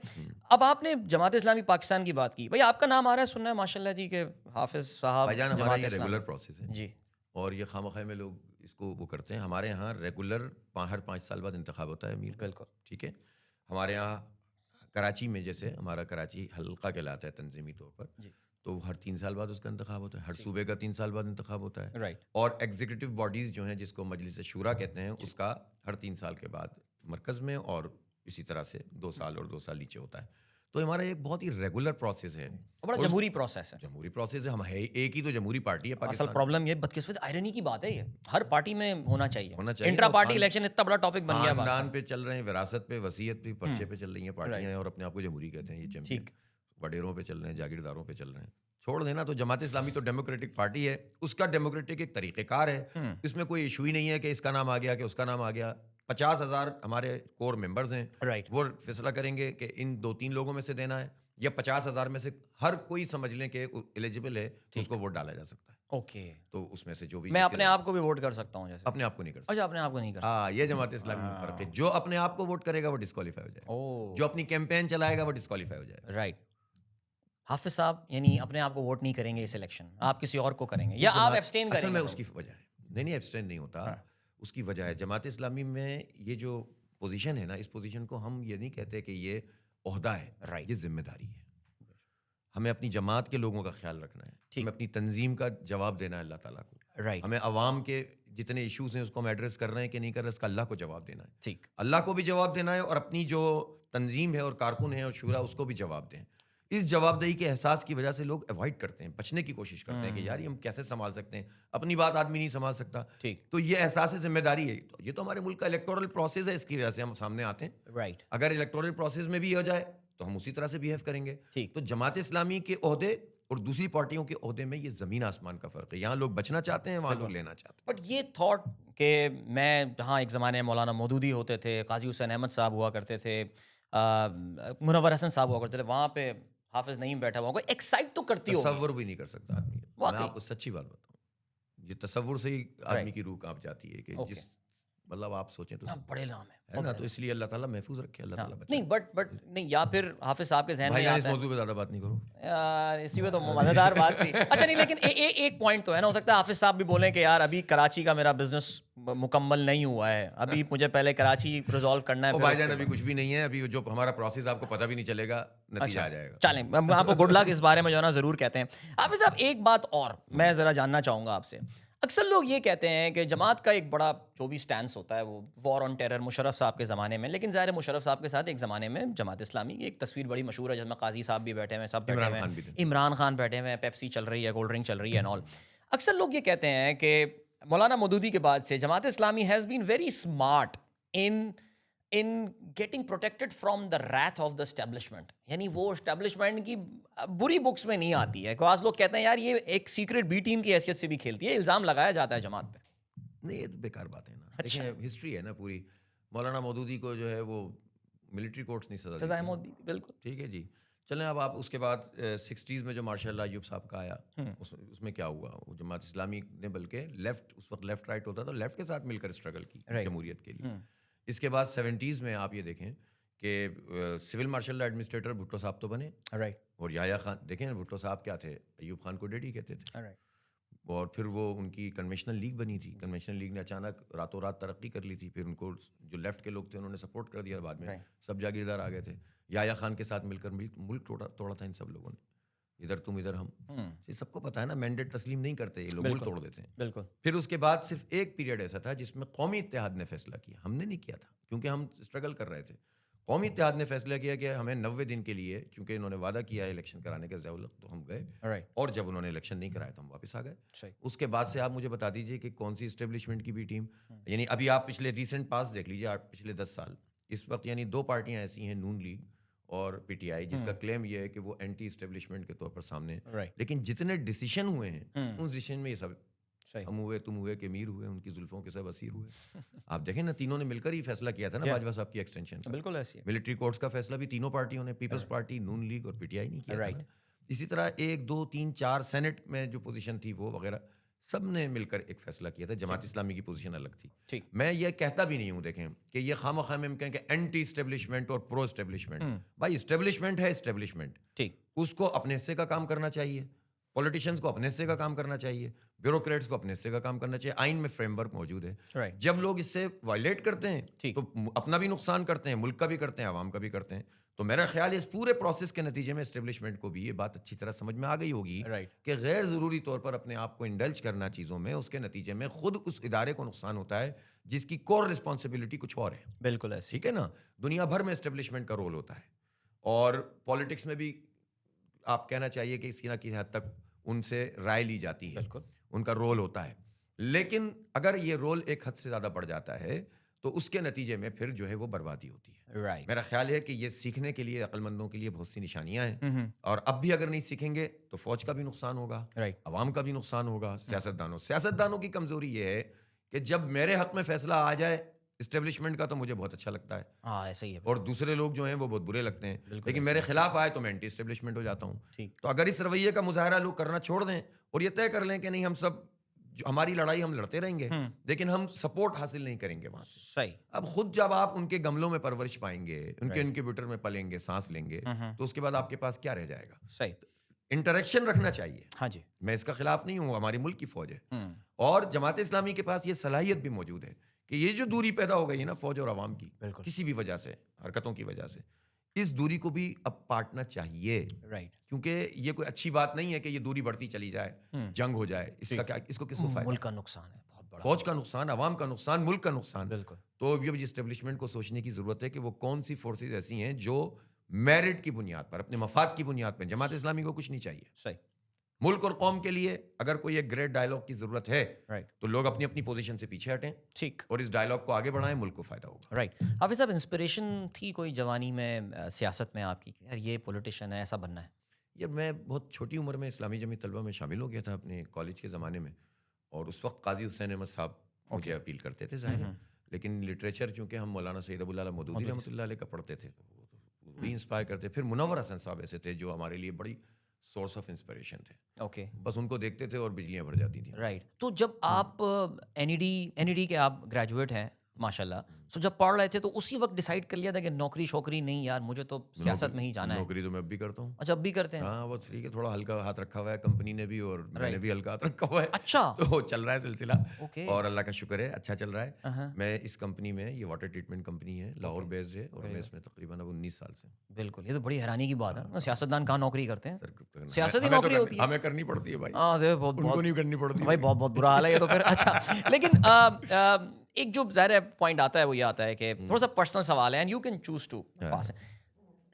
اب آپ نے جماعت اسلامی پاکستان کی بات کی, بھائی آپ کا نام آ رہا ہے سننا ہے ماشاء اللہ جی کہ حافظ صاحب. بھائی جان ہمارا یہ ریگولر پروسیس ہے جی, اور یہ خواہ میں لوگ اس کو وہ کرتے ہیں. ہمارے یہاں ریگولر ہر 5 سال بعد انتخاب ہوتا ہے امیر. بالکل ٹھیک ہے. ہمارے یہاں کراچی میں جیسے ہمارا کراچی حلقہ کہلاتا ہے تنظیمی طور پر, تو ہر 3 سال بعد اس کا انتخاب ہوتا ہے. ہر صوبے کا 3 سال بعد انتخاب ہوتا ہے. رائٹ. اور ایگزیکٹو باڈیز جو ہیں جس کو مجلس شورا کہتے ہیں, اس کا ہر 3 سال کے بعد مرکز میں, اور اسی طرح سے 2 سال اور 2 سال نیچے ہوتا ہے. تو ہمارا ایک بہت ہی ریگولر پروسیس ہے, بڑا جمہوری پروسیس ہے. جمہوری پروسیس ہے. ہم ایک ہی تو جمہوری پارٹی ہے اصل پاکستان. پرابلم یہ بدقسمت آئرنی کی بات ہے, یہ ہر پارٹی میں ہونا چاہیے. چاہیے. انٹرا پارٹی الیکشن اتنا بڑا ٹاپک بن گیا. خاندان پہ چل رہے ہیں, وراثت پہ, وصیت پہ, پرچے پہ چل رہی ہیں پارٹیاں ہیں, اور اپنے آپ کو جمہوری کہتے ہیں. یہ چیمپئن وڈیروں پہ چل رہے ہیں, جاگیرداروں پہ چل رہے ہیں. چھوڑ دینا. تو جماعت اسلامی تو ڈیموکریٹک پارٹی ہے, اس کا ڈیموکریٹک ایک طریقہ کار ہے. اس میں کوئی ایشو ہی نہیں ہے کہ اس کا نام آ گیا کہ اس کا نام آ گیا. 50,000 ہمارے کور ممبرز ہیں, وہ فیصلہ کریں گے کہ ان 2-3 لوگوں میں سے دینا ہے, یا 50,000 میں سے ہر کوئی سمجھ لیں کہ ایلیجیبل ہے تو اس کو ووٹ ڈالا جا سکتا ہے. اوکے. تو اس میں سے جو بھی میں اپنے آپ کو بھی ووٹ کر سکتا ہوں جیسے. اپنے آپ کو نہیں کر سکتا. اچھا اپنے آپ کو نہیں کر سکتا. ہاں, یہ جماعت اسلامی میں فرق ہے. جو اپنے آپ کو ووٹ کرے گا وہ ڈسکوالیفائی ہو جائے گا. اوہ, جو اپنی کیمپین چلائے گا وہ ڈسکوالیفائی ہو جائے گا. رائٹ. حافظ صاحب یعنی اپنے آپ کو ووٹ نہیں کریں گے اس الیکشن, آپ کسی اور کو کریں گے یا آپ ایبسٹین کریں گے؟ اصل میں اس کی وجہ ہے, نہیں ایبسٹین نہیں ہوتا. اس کی وجہ ہے جماعت اسلامی میں یہ جو پوزیشن ہے نا, اس پوزیشن کو ہم یہ نہیں کہتے کہ یہ عہدہ ہے, یہ ذمہ داری ہے. ہمیں اپنی جماعت کے لوگوں کا خیال رکھنا ہے, ہمیں اپنی تنظیم کا جواب دینا ہے اللہ تعالیٰ کو. ہمیں عوام کے جتنے ایشوز ہیں اس کو ہم ایڈریس کر رہے ہیں کہ نہیں کر رہے, اس کا اللہ کو جواب دینا ہے. ٹھیک, اللہ کو بھی جواب دینا ہے, اور اپنی جو تنظیم ہے اور کارکن ہیں اور شورا, اس کو بھی جواب دیں. اس جواب دہی کے احساس کی وجہ سے لوگ اوائڈ کرتے ہیں, بچنے کی کوشش کرتے ہیں کہ یار ہم کیسے سنبھال سکتے ہیں, اپنی بات آدمی نہیں سنبھال سکتا. تو یہ احساس ذمہ داری ہے. یہ تو ہمارے ملک کا الیکٹورل پروسیس ہے, اس کی وجہ سے ہم سامنے آتے ہیں. رائٹ. اگر الیکٹورل پروسیس میں بھی ہو جائے تو ہم اسی طرح سے بیہیو کریں گے. تو جماعت اسلامی کے عہدے اور دوسری پارٹیوں کے عہدے میں یہ زمین آسمان کا فرق ہے. یہاں لوگ بچنا چاہتے ہیں, وہاں لوگ لینا چاہتے ہیں. بٹ یہ تھاٹ کہ میں جہاں ایک زمانے میں مولانا مودودی ہوتے تھے, قاضی حسین احمد صاحب ہوا کرتے تھے, منور حسن صاحب ہوا کرتے تھے, وہاں پہ حافظ نعیم بیٹھا ہوا, کوئی ایکسائٹ تو کرتی ہو. تصور بھی نہیں کر سکتا آدمی. میں آپ کو سچی بات بتاؤں, یہ تصور سے ہی آدمی کی روح کانپ جاتی ہے کہ جس مطلب آپ سوچیں تو بڑے نام ہے نا. تو اس لیے اللہ تعالیٰ محفوظ رکھے, اللہ تعالیٰ بچائے. نہیں بٹ نہیں, یا پھر حافظ صاحب کے ذہن میں اس موضوع پہ زیادہ بات نہیں کرو یار, اسی میں تو مزیدار بات تھی. اچھا نہیں, لیکن ایک پوائنٹ تو ہے نا, ہو سکتا ہے حافظ صاحب بھی بولیں کہ یار ابھی کراچی کا میرا بزنس مکمل نہیں ہوا ہے, ابھی مجھے پہلے کراچی ریزالو کرنا ہے. بھائی جان ابھی کچھ بھی نہیں ہے, ابھی جو ہمارا پروسیس آپ کو پتہ بھی نہیں چلے گا, نتیجہ آ جائے گا. چلیں ہم آپ کو گڈ لک اس بارے میں جو ہے نا ضرور کہتے ہیں. حافظ صاحب ایک بات اور میں ذرا جاننا چاہوں گا آپ سے. اکثر لوگ یہ کہتے ہیں کہ جماعت کا ایک بڑا جو بھی سٹینس ہوتا ہے وہ وار آن ٹیرر مشرف صاحب کے زمانے میں, لیکن ظاہر مشرف صاحب کے ساتھ ایک زمانے میں جماعت اسلامی کی ایک تصویر بڑی مشہور ہے جس میں قاضی صاحب بھی بیٹھے ہوئے ہیں, سب بیٹھے ہوئے ہیں, عمران خان بیٹھے ہوئے ہیں, پیپسی چل رہی ہے, کولڈ ڈرنک چل رہی ہے اینڈ آل. اکثر لوگ یہ کہتے ہیں کہ مولانا مودودی کے بعد سے Jamaat Islami has been very smart in getting protected from the wrath of the establishment. یعنی وہ اسٹیبلشمنٹ کی بری بکس میں نہیں آتی ہے. بعض لوگ کہتے ہیں یار یہ ایک سیکرٹ بی ٹیم کی حیثیت سے بھی کھیلتی ہے, الزام لگایا جاتا ہے جماعت پہ. نہیں, یہ بیکار بات ہے نا. دیکھیں ہسٹری ہے نا پوری. مولانا مودودی کو جو ہے وہ ملٹری کورٹس نہیں سزا دی, بالکل ٹھیک ہے جی. چلیں اب آپ اس کے بعد 60s میں جو مارشاء اللہ ایوب صاحب کا آیا, اس میں کیا ہوا, وہ جماعت اسلامی نے بلکہ لیفٹ, اس وقت لیفٹ رائٹ ہوتا تھا, لیفٹ کے ساتھ مل کر اسٹرگل کی جمہوریت کے لیے. اس کے بعد 70s میں آپ یہ دیکھیں کہ civil martial law administrator Bhutto صاحب تو بنے, اور یحییٰ خان دیکھیں بھٹو صاحب کیا تھے, ایوب خان کو ڈیڈی کہتے تھے. اور پھر وہ ان کی کنونشنل لیگ بنی تھی, کنونشنل لیگ نے اچانک راتوں رات ترقی کر لی تھی. پھر ان کو جو لیفٹ کے لوگ تھے انہوں نے سپورٹ کر دیا, بعد میں سب جاگیردار آ گئے تھے. یحییٰ خان کے ساتھ مل کر ملک توڑا تھا ان سب لوگوں نے, ادھر تم ادھر ہم. یہ سب کو پتا ہے نا, مینڈیٹ تسلیم نہیں کرتے یہ لوگ, ملک توڑ دیتے ہیں. بالکل. پھر اس کے بعد صرف ایک پیریڈ ایسا تھا جس میں قومی اتحاد نے فیصلہ کیا, ہم نے نہیں کیا تھا کیونکہ ہم اسٹرگل کر رہے تھے. قومی اتحاد نے فیصلہ کیا کہ ہمیں 90 دن کے لیے, چونکہ انہوں نے وعدہ کیا ہے الیکشن کرانے کا ضرورت, تو ہم گئے, اور جب انہوں نے الیکشن نہیں کرایا تو ہم واپس آ گئے. اس کے بعد سے آپ مجھے بتا دیجیے کہ کون سی اسٹیبلشمنٹ کی بھی ٹیم, یعنی ابھی آپ پچھلے ریسنٹ پاس دیکھ لیجیے, پچھلے 10 سال اس وقت یعنی 2 پارٹیاں ایسی ہیں, نون لیگ اور پی ٹی آئی, جس کا کلیم یہ ہے کہ وہ اینٹی اسٹیبلشمنٹ کے طور پر سامنے, لیکن جتنے ڈیسیشن ہوئے ہیں ان ڈیسیشن میں یہ سب ہم ہوئے, تم ہوئے, کہ میر ہوئے, ان کی زلفوں کے سب اسیر ہوئے. آپ دیکھیں نا, تینوں نے مل کر ہی فیصلہ کیا تھا نا باجوہ صاحب کی ایکسٹینشن کا. بالکل ایسی ہے. ملٹری کورٹس کا فیصلہ بھی تینوں پارٹیوں نے, پیپلز پارٹی, نون لیگ اور پی ٹی آئی نہیں کیا تھا. اسی طرح 1 2 3 4 سینٹ میں جو پوزیشن تھی وہ وغیرہ سب نے مل کر ایک فیصلہ کیا تھا. جماعت اسلامی کی پوزیشن الگ تھی. میں یہ کہتا بھی نہیں ہوں دیکھیں کہ یہ خواہ ہم کہیں کہ اینٹی اسٹیبلشمنٹ اور پرو اسٹیبلشمنٹ. بھائی اسٹیبلشمنٹ ہے اسٹیبلشمنٹ, اس کو اپنے حصے کا کام کرنا چاہیے, پولیٹیشینس کو اپنے حصے کا کام کرنا چاہیے, بیوروکریٹس کو اپنے حصے کا کام کرنا چاہیے. آئین میں فریم ورک موجود ہے. جب لوگ اس سے وائلیٹ کرتے ہیں تو اپنا بھی نقصان کرتے ہیں, ملک کا بھی کرتے ہیں, عوام کا بھی کرتے ہیں. تو میرا خیال ہے اس پورے پروسیس کے نتیجے میں اسٹیبلشمنٹ کو بھی یہ بات اچھی طرح سمجھ میں آ گئی ہوگی کہ غیر ضروری طور پر اپنے آپ کو انڈلج کرنا چیزوں میں, اس کے نتیجے میں خود اس ادارے کو نقصان ہوتا ہے جس کی کور رسپانسبلٹی کچھ اور ہے. بالکل ایسے, ٹھیک ہے نا. دنیا بھر میں اسٹیبلشمنٹ کا رول ہوتا ہے, اور پالیٹکس میں بھی آپ کہنا چاہیے کہ کسی نہ کسی حد تک ان سے رائے لی جاتی ہے, ان کا رول ہوتا ہے. لیکن اگر یہ رول ایک حد سے زیادہ بڑھ جاتا ہے تو اس کے نتیجے میں پھر جو ہے وہ بربادی ہوتی ہے. میرا خیال ہے کہ یہ سیکھنے کے لیے عقل مندوں کے لیے بہت سی نشانیاں ہیں, اور اب بھی اگر نہیں سیکھیں گے تو فوج کا بھی نقصان ہوگا, عوام کا بھی نقصان ہوگا, سیاستدانوں کی کمزوری یہ ہے کہ جب میرے حق میں فیصلہ آ جائے اسٹیبلشمنٹ کا تو مجھے بہت اچھا لگتا ہے, ایسا ہی ہے, اور دوسرے لوگ جو ہیں وہ بہت برے لگتے ہیں. لیکن میرے خلاف آئے تو میں اینٹی اسٹیبلشمنٹ ہو جاتا ہوں. تو اگر اس رویے کا مظاہرہ لوگ کرنا چھوڑ دیں اور یہ طے کر لیں کہ نہیں ہم سب ہماری لڑائی ہم لڑتے رہیں گے لیکن ہم سپورٹ حاصل نہیں کریں گے وہاں سے. صحیح. اب خود جب آپ ان کے گملوں میں پرورش پائیں گے, ان کے انکیوبیٹر میں پلیں گے, سانس لیں گے, تو اس کے بعد آپ کے پاس کیا رہ جائے گا؟ صحیح. انٹریکشن رکھنا چاہیے. ہاں جی, میں اس کا خلاف نہیں ہوں, ہماری ملک کی فوج ہے, اور جماعت اسلامی کے پاس یہ صلاحیت بھی موجود ہے کہ یہ جو دوری پیدا ہو گئی ہے نا فوج اور عوام کی, کسی بھی وجہ سے, حرکتوں کی وجہ سے, اس دوری کو بھی اب پاٹنا چاہیے. کیونکہ یہ کوئی اچھی بات نہیں ہے کہ یہ دوری بڑھتی چلی جائے, جنگ ہو جائے. اس کا کیا, اس کو کس کو فائدہ؟ ملک کا نقصان ہے بہت بڑا, فوج کا نقصان, عوام کا نقصان, ملک کا نقصان. تو یہ اسٹیبلشمنٹ کو سوچنے کی ضرورت ہے کہ وہ کون سی فورسز ایسی ہیں جو میرٹ کی بنیاد پر, اپنے مفاد کی بنیاد پر. جماعت اسلامی کو کچھ نہیں چاہیے. صحیح. ملک اور قوم کے لیے اگر کوئی ایک گریٹ ڈائلاگ کی ضرورت ہے تو لوگ اپنی اپنی پوزیشن سے پیچھے ہٹیں, ٹھیک, اور اس ڈائلاگ کو آگے بڑھائیں, ملک کو فائدہ ہوگا. رائٹ. حافظ صاحب, انسپریشن تھی کوئی جوانی میں سیاست میں آپ کی, یار یہ پولیٹیشین ہے, ایسا بننا ہے؟ یار میں بہت چھوٹی عمر میں اسلامی جمعیت طلبہ میں شامل ہو گیا تھا اپنے کالج کے زمانے میں, اور اس وقت قاضی حسین احمد صاحب مجھے اپیل کرتے تھے ظاہر, لیکن لٹریچر چونکہ ہم مولانا سید ابو العلا مودودی رحمۃ اللہ علیہ کا پڑھتے تھے تو وہی انسپائر کرتے. پھر منور حسن صاحب ایسے تھے جو ہمارے لیے بڑی سورس آف انسپریشن تھے. اوکے, بس ان کو دیکھتے تھے اور بجلیاں بھر جاتی تھیں. رائٹ. تو جب آپ این ای ڈی کے آپ گریجویٹ ہیں ماشاء اللہ, سو جب پڑھ رہے تھے تو اسی وقت ڈیسائیڈ کر لیا تھا کہ نوکری شوکری نہیں یار, مجھے تو سیاست میں ہی جانا ہے؟ نوکری تو میں اب بھی کرتا ہوں. اچھا, اب بھی کرتے ہیں؟ ہاں, وہ ٹھیک ہے, تھوڑا ہلکا ہاتھ رکھا ہوا ہے کمپنی نے بھی, اور میں نے بھی ہلکا ہاتھ رکھا ہوا ہے. اچھا, تو چل رہا ہے سلسلہ, اور اللہ کا شکر ہے اچھا چل رہا ہے. میں اس کمپنی میں, یہ واٹر ٹریٹمنٹ کمپنی ہے, لاہور بیسڈ ہے, اور میں اس میں تقریباً اب 19 سال سے. بالکل, یہ تو بڑی حیرانی کی بات ہے, سیاستدان کہاں نوکری کرتے ہیں؟ سیاست نوکری ہوتی ہے, ہمیں کرنی پڑتی ہے بھائی, ان کو نہیں کرنی پڑتی بھائی, بہت بہت برا حال ہے یہ تو پھر. اچھا, لیکن ایک جو ظاہر پوائنٹ آتا ہے وہ یہ آتا ہے کہ تھوڑا سا پرسنل سوال ہے, and you can choose to pass.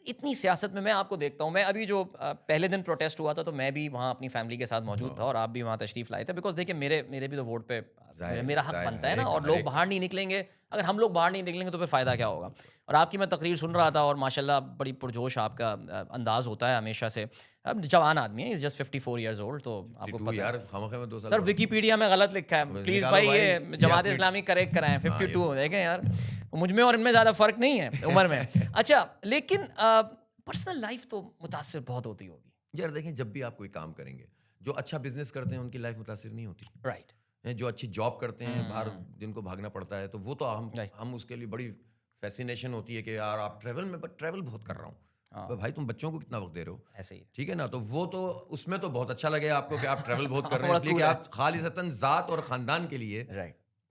اتنی سیاست میں آپ کو دیکھتا ہوں, میں ابھی جو پہلے دن پروٹیسٹ ہوا تھا تو میں بھی وہاں اپنی فیملی کے ساتھ موجود تھا, اور آپ بھی وہاں تشریف لائے تھے, بیکاز دیکھیں میرے بھی تو ووٹ پہ میرا حق بنتا ہے نا, اور لوگ باہر نہیں نکلیں گے. اگر ہم لوگ باہر نہیں نکلیں گے تو پھر فائدہ کیا ہوگا؟ اور آپ کی میں تقریر سن رہا تھا, اور ماشاء اللہ بڑی پرجوش آپ کا انداز ہوتا ہے ہمیشہ سے. اب جوان آدمی ہے, جسٹ 54 ایئرز اولڈ, تو آپ کو پتہ ہے سر ویکیپیڈیا میں غلط لکھا ہے, پلیز بھائی یہ جماعت اسلامی کریکٹ کرائیں. 52 دیکھیں یار, مجھ میں اور ان میں زیادہ فرق نہیں ہے عمر میں. اچھا, لیکن پرسنل لائف تو متاثر بہت ہوتی ہوگی. یار دیکھیں, جب بھی آپ کوئی کام کریں گے, جو اچھا بزنس کرتے ہیں ان کی لائف متاثر نہیں ہوتی. رائٹ. جو اچھی جاب کرتے ہیں, باہر جن کو بھاگنا پڑتا ہے, تو وہ تو ہم اس کے لیے بڑی فیسینیشن ہوتی ہے کہ یار آپ ٹریول میں, بٹ ٹریول بہت کر رہا ہوں بھائی, تم بچوں کو کتنا وقت دے رہے ہو, ایسے ہی ٹھیک ہے نا. تو وہ تو اس میں تو بہت اچھا لگے آپ کو کہ آپ ٹریول بہت کر رہے ہیں, اس لیے کہ آپ خالصتاً ذات اور خاندان کے لیے,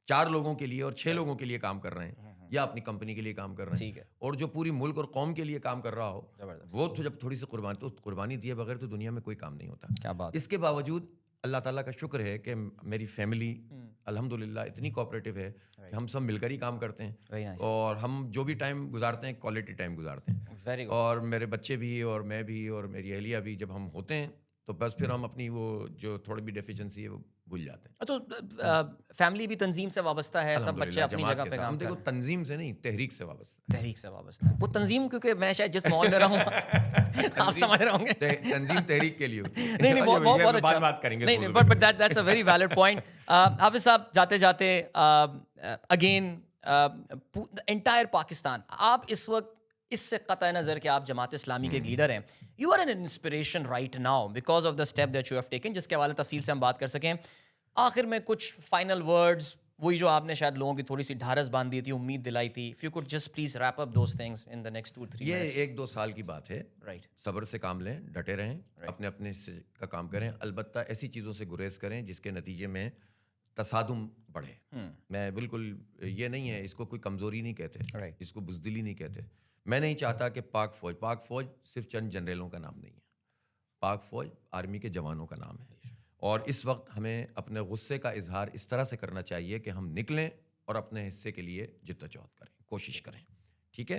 4 لوگوں کے لیے اور 6 لوگوں کے لیے کام کر رہے ہیں, یا اپنی کمپنی کے لیے کام کر رہے ہیں, اور جو پوری ملک اور قوم کے لیے کام کر رہا ہو, وہ تو جب تھوڑی سی قربانی دیے بغیر تو دنیا میں کوئی کام نہیں ہوتا. کیا بات. اس کے باوجود اللہ تعالیٰ کا شکر ہے کہ میری فیملی الحمدللہ اتنی کوآپریٹو ہے کہ ہم سب مل کر ہی کام کرتے ہیں, اور ہم جو بھی ٹائم گزارتے ہیں کوالٹی ٹائم گزارتے ہیں. اور میرے بچے بھی, اور میں بھی, اور میری اہلیہ بھی, جب ہم ہوتے ہیں تو بس پھر ہم اپنی وہ جو تھوڑی بھی ڈیفیشنسی ہے وہ بھول جاتے ہیں. تو فیملی بھی تنظیم سے وابستہ ہے, سب بچے اپنی جگہ پہ کام کرتے ہیں. تنظیم سے نہیں, تحریک سے وابستہ. تحریک سے وابستہ ہے وہ تنظیم, کیونکہ میں شاید جس ماحول میں رہوں آپ سمجھ رہے ہوں گے, تنظیم تحریک کے لیے ہوتی ہے. نہیں, بہت اچھا بات کریں گے. نہیں, but that's a very valid point. حافظ صاحب, جاتے جاتے اگین انٹائر پاکستان, آپ اس وقت اس سے قطع نظر کہ آپ جماعت اسلامی کے لیڈر ہیں, you are an inspiration right now because of the step that you have taken, جس کے حوالے تفصیل سے ہم بات کر سکیں. آخر میں کچھ فائنل ورڈز, وہی جو آپ نے شاید لوگوں کی تھوڑی سی ڈھارس باندھی تھی, امید دلائی تھی. If you could just please wrap up those things in the next 2-3 minutes. یہ 1-2 سال کی بات ہے. Right. صبر سے کام لیں, ڈٹے رہیں, اپنے اپنے کا کام کریں, البتہ ایسی چیزوں سے گریز کریں جس کے نتیجے میں تصادم بڑھے. میں بالکل یہ نہیں ہے, اس کو کوئی کمزوری نہیں کہتے, اس کو بزدلی نہیں کہتے. میں نہیں چاہتا کہ پاک فوج صرف چند جنرلوں کا نام نہیں ہے, پاک فوج آرمی کے جوانوں کا نام ہے. اور اس وقت ہمیں اپنے غصے کا اظہار اس طرح سے کرنا چاہیے کہ ہم نکلیں اور اپنے حصے کے لیے جدوجہد کریں, کوشش کریں, ٹھیک ہے.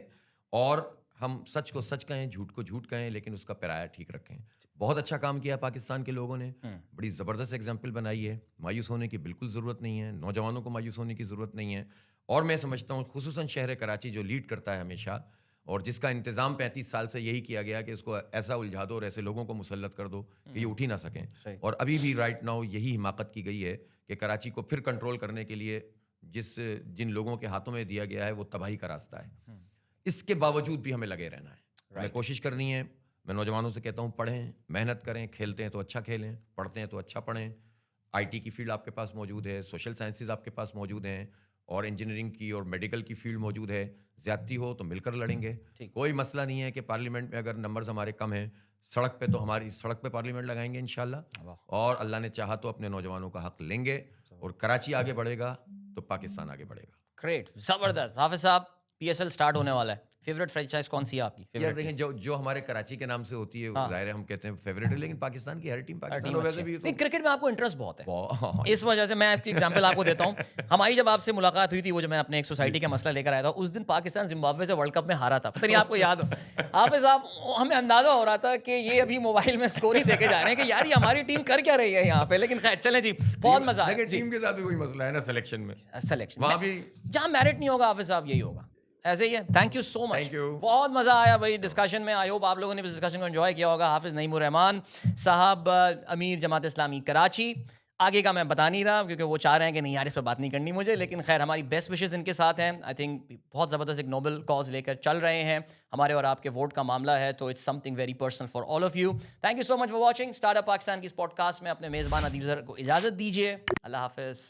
اور ہم سچ کو سچ کہیں, جھوٹ کو جھوٹ کہیں, لیکن اس کا پیرایا ٹھیک رکھیں. بہت اچھا کام کیا پاکستان کے لوگوں نے, بڑی زبردست ایگزامپل بنائی ہے. مایوس ہونے کی بالکل ضرورت نہیں ہے, نوجوانوں کو مایوس ہونے کی ضرورت نہیں ہے. اور میں سمجھتا ہوں خصوصاً شہر کراچی جو لیڈ کرتا ہے ہمیشہ, اور جس کا انتظام 35 سال سے یہی کیا گیا کہ اس کو ایسا الجھا دو اور ایسے لوگوں کو مسلط کر دو کہ یہ اٹھ ہی نہ سکیں. اور ابھی بھی رائٹ ناؤ یہی حماقت کی گئی ہے کہ کراچی کو پھر کنٹرول کرنے کے لیے جن لوگوں کے ہاتھوں میں دیا گیا ہے وہ تباہی کا راستہ ہے. اس کے باوجود بھی ہمیں لگے رہنا ہے, ہمیں کوشش کرنی ہے. میں نوجوانوں سے کہتا ہوں پڑھیں, محنت کریں, کھیلتے ہیں تو اچھا کھیلیں, پڑھتے ہیں تو اچھا پڑھیں. IT کی فیلڈ آپ کے پاس موجود ہے, سوشل سائنسز آپ کے پاس موجود ہیں, اور انجینئرنگ کی اور میڈیکل کی فیلڈ موجود ہے. زیادتی ہو تو مل کر لڑیں گے, کوئی مسئلہ نہیں ہے. کہ پارلیمنٹ میں اگر نمبرز ہمارے کم ہیں, سڑک پہ تو ہماری سڑک پہ پارلیمنٹ لگائیں گے انشاءاللہ, اور اللہ نے چاہا تو اپنے نوجوانوں کا حق لیں گے, اور کراچی آگے بڑھے گا تو پاکستان آگے بڑھے گا. گریٹ, زبردست. حافظ صاحب, PSL سٹارٹ ہونے والا ہے, فیوریٹ فرینچائز کون سی ہے آپ کی؟ یار دیکھیں جو ہمارے کراچی کے نام سے ہوتی ہے ظاہر ہے ہم کہتے ہیں فیوریٹ ہے, لیکن پاکستان کی ہر ٹیم پاکستان ویسے بھی کرکٹ میں آپ کو انٹرسٹ بہت ہے, اس وجہ سے میں ایک ایگزامپل آپ کو دیتا ہوں. ہماری جب آپ سے ملاقات ہوئی تھی, وہ جو میں اپنے ایک سوسائٹی کا مسئلہ لے کر آیا تھا, اس دن پاکستان زمبابوے سے ورلڈ کپ میں ہارا تھا, پتہ نہیں آپ کو یاد ہو. حافظ صاحب, ہمیں اندازہ ہو رہا تھا کہ یہ ابھی موبائل میں اسکور ہی دیکھے جا رہے ہیں کہ یار یہ ہماری ٹیم کر کیا رہی ہے یہاں پہ. لیکن خیر چلیں جی, بہت مزہ آیا. ٹیم کے ساتھ بھی کوئی مسئلہ ہے نا سلیکشن میں, وہاں بھی جہاں میرٹ نہیں ہوگا حافظ صاحب یہی ہوگا, ایسے ہی ہے. تھینک یو سو مچ, بہت مزہ آیا بھائی ڈسکشن میں. آئی ہوپ آپ لوگوں نے بھی ڈسکشن کو انجوائے کیا ہوگا. حافظ نعیم الرحمان صاحب, امیر جماعت اسلامی کراچی. آگے کا میں بتا نہیں رہا کیونکہ وہ چاہ رہے ہیں کہ نہیں یار اس پہ بات نہیں کرنی مجھے, لیکن خیر ہماری بیسٹ وشز ان کے ساتھ ہیں. آئی تھنک بہت زبردست ایک نوبل کاز لے کر چل رہے ہیں. ہمارے اور آپ کے ووٹ کا معاملہ ہے, تو it's something very personal for all of you. Thank you so much for watching. Startup Pakistan کی اس پوڈ کاسٹ میں اپنے میزبان عدیل اظہر کو اجازت دیجیے. اللہ حافظ.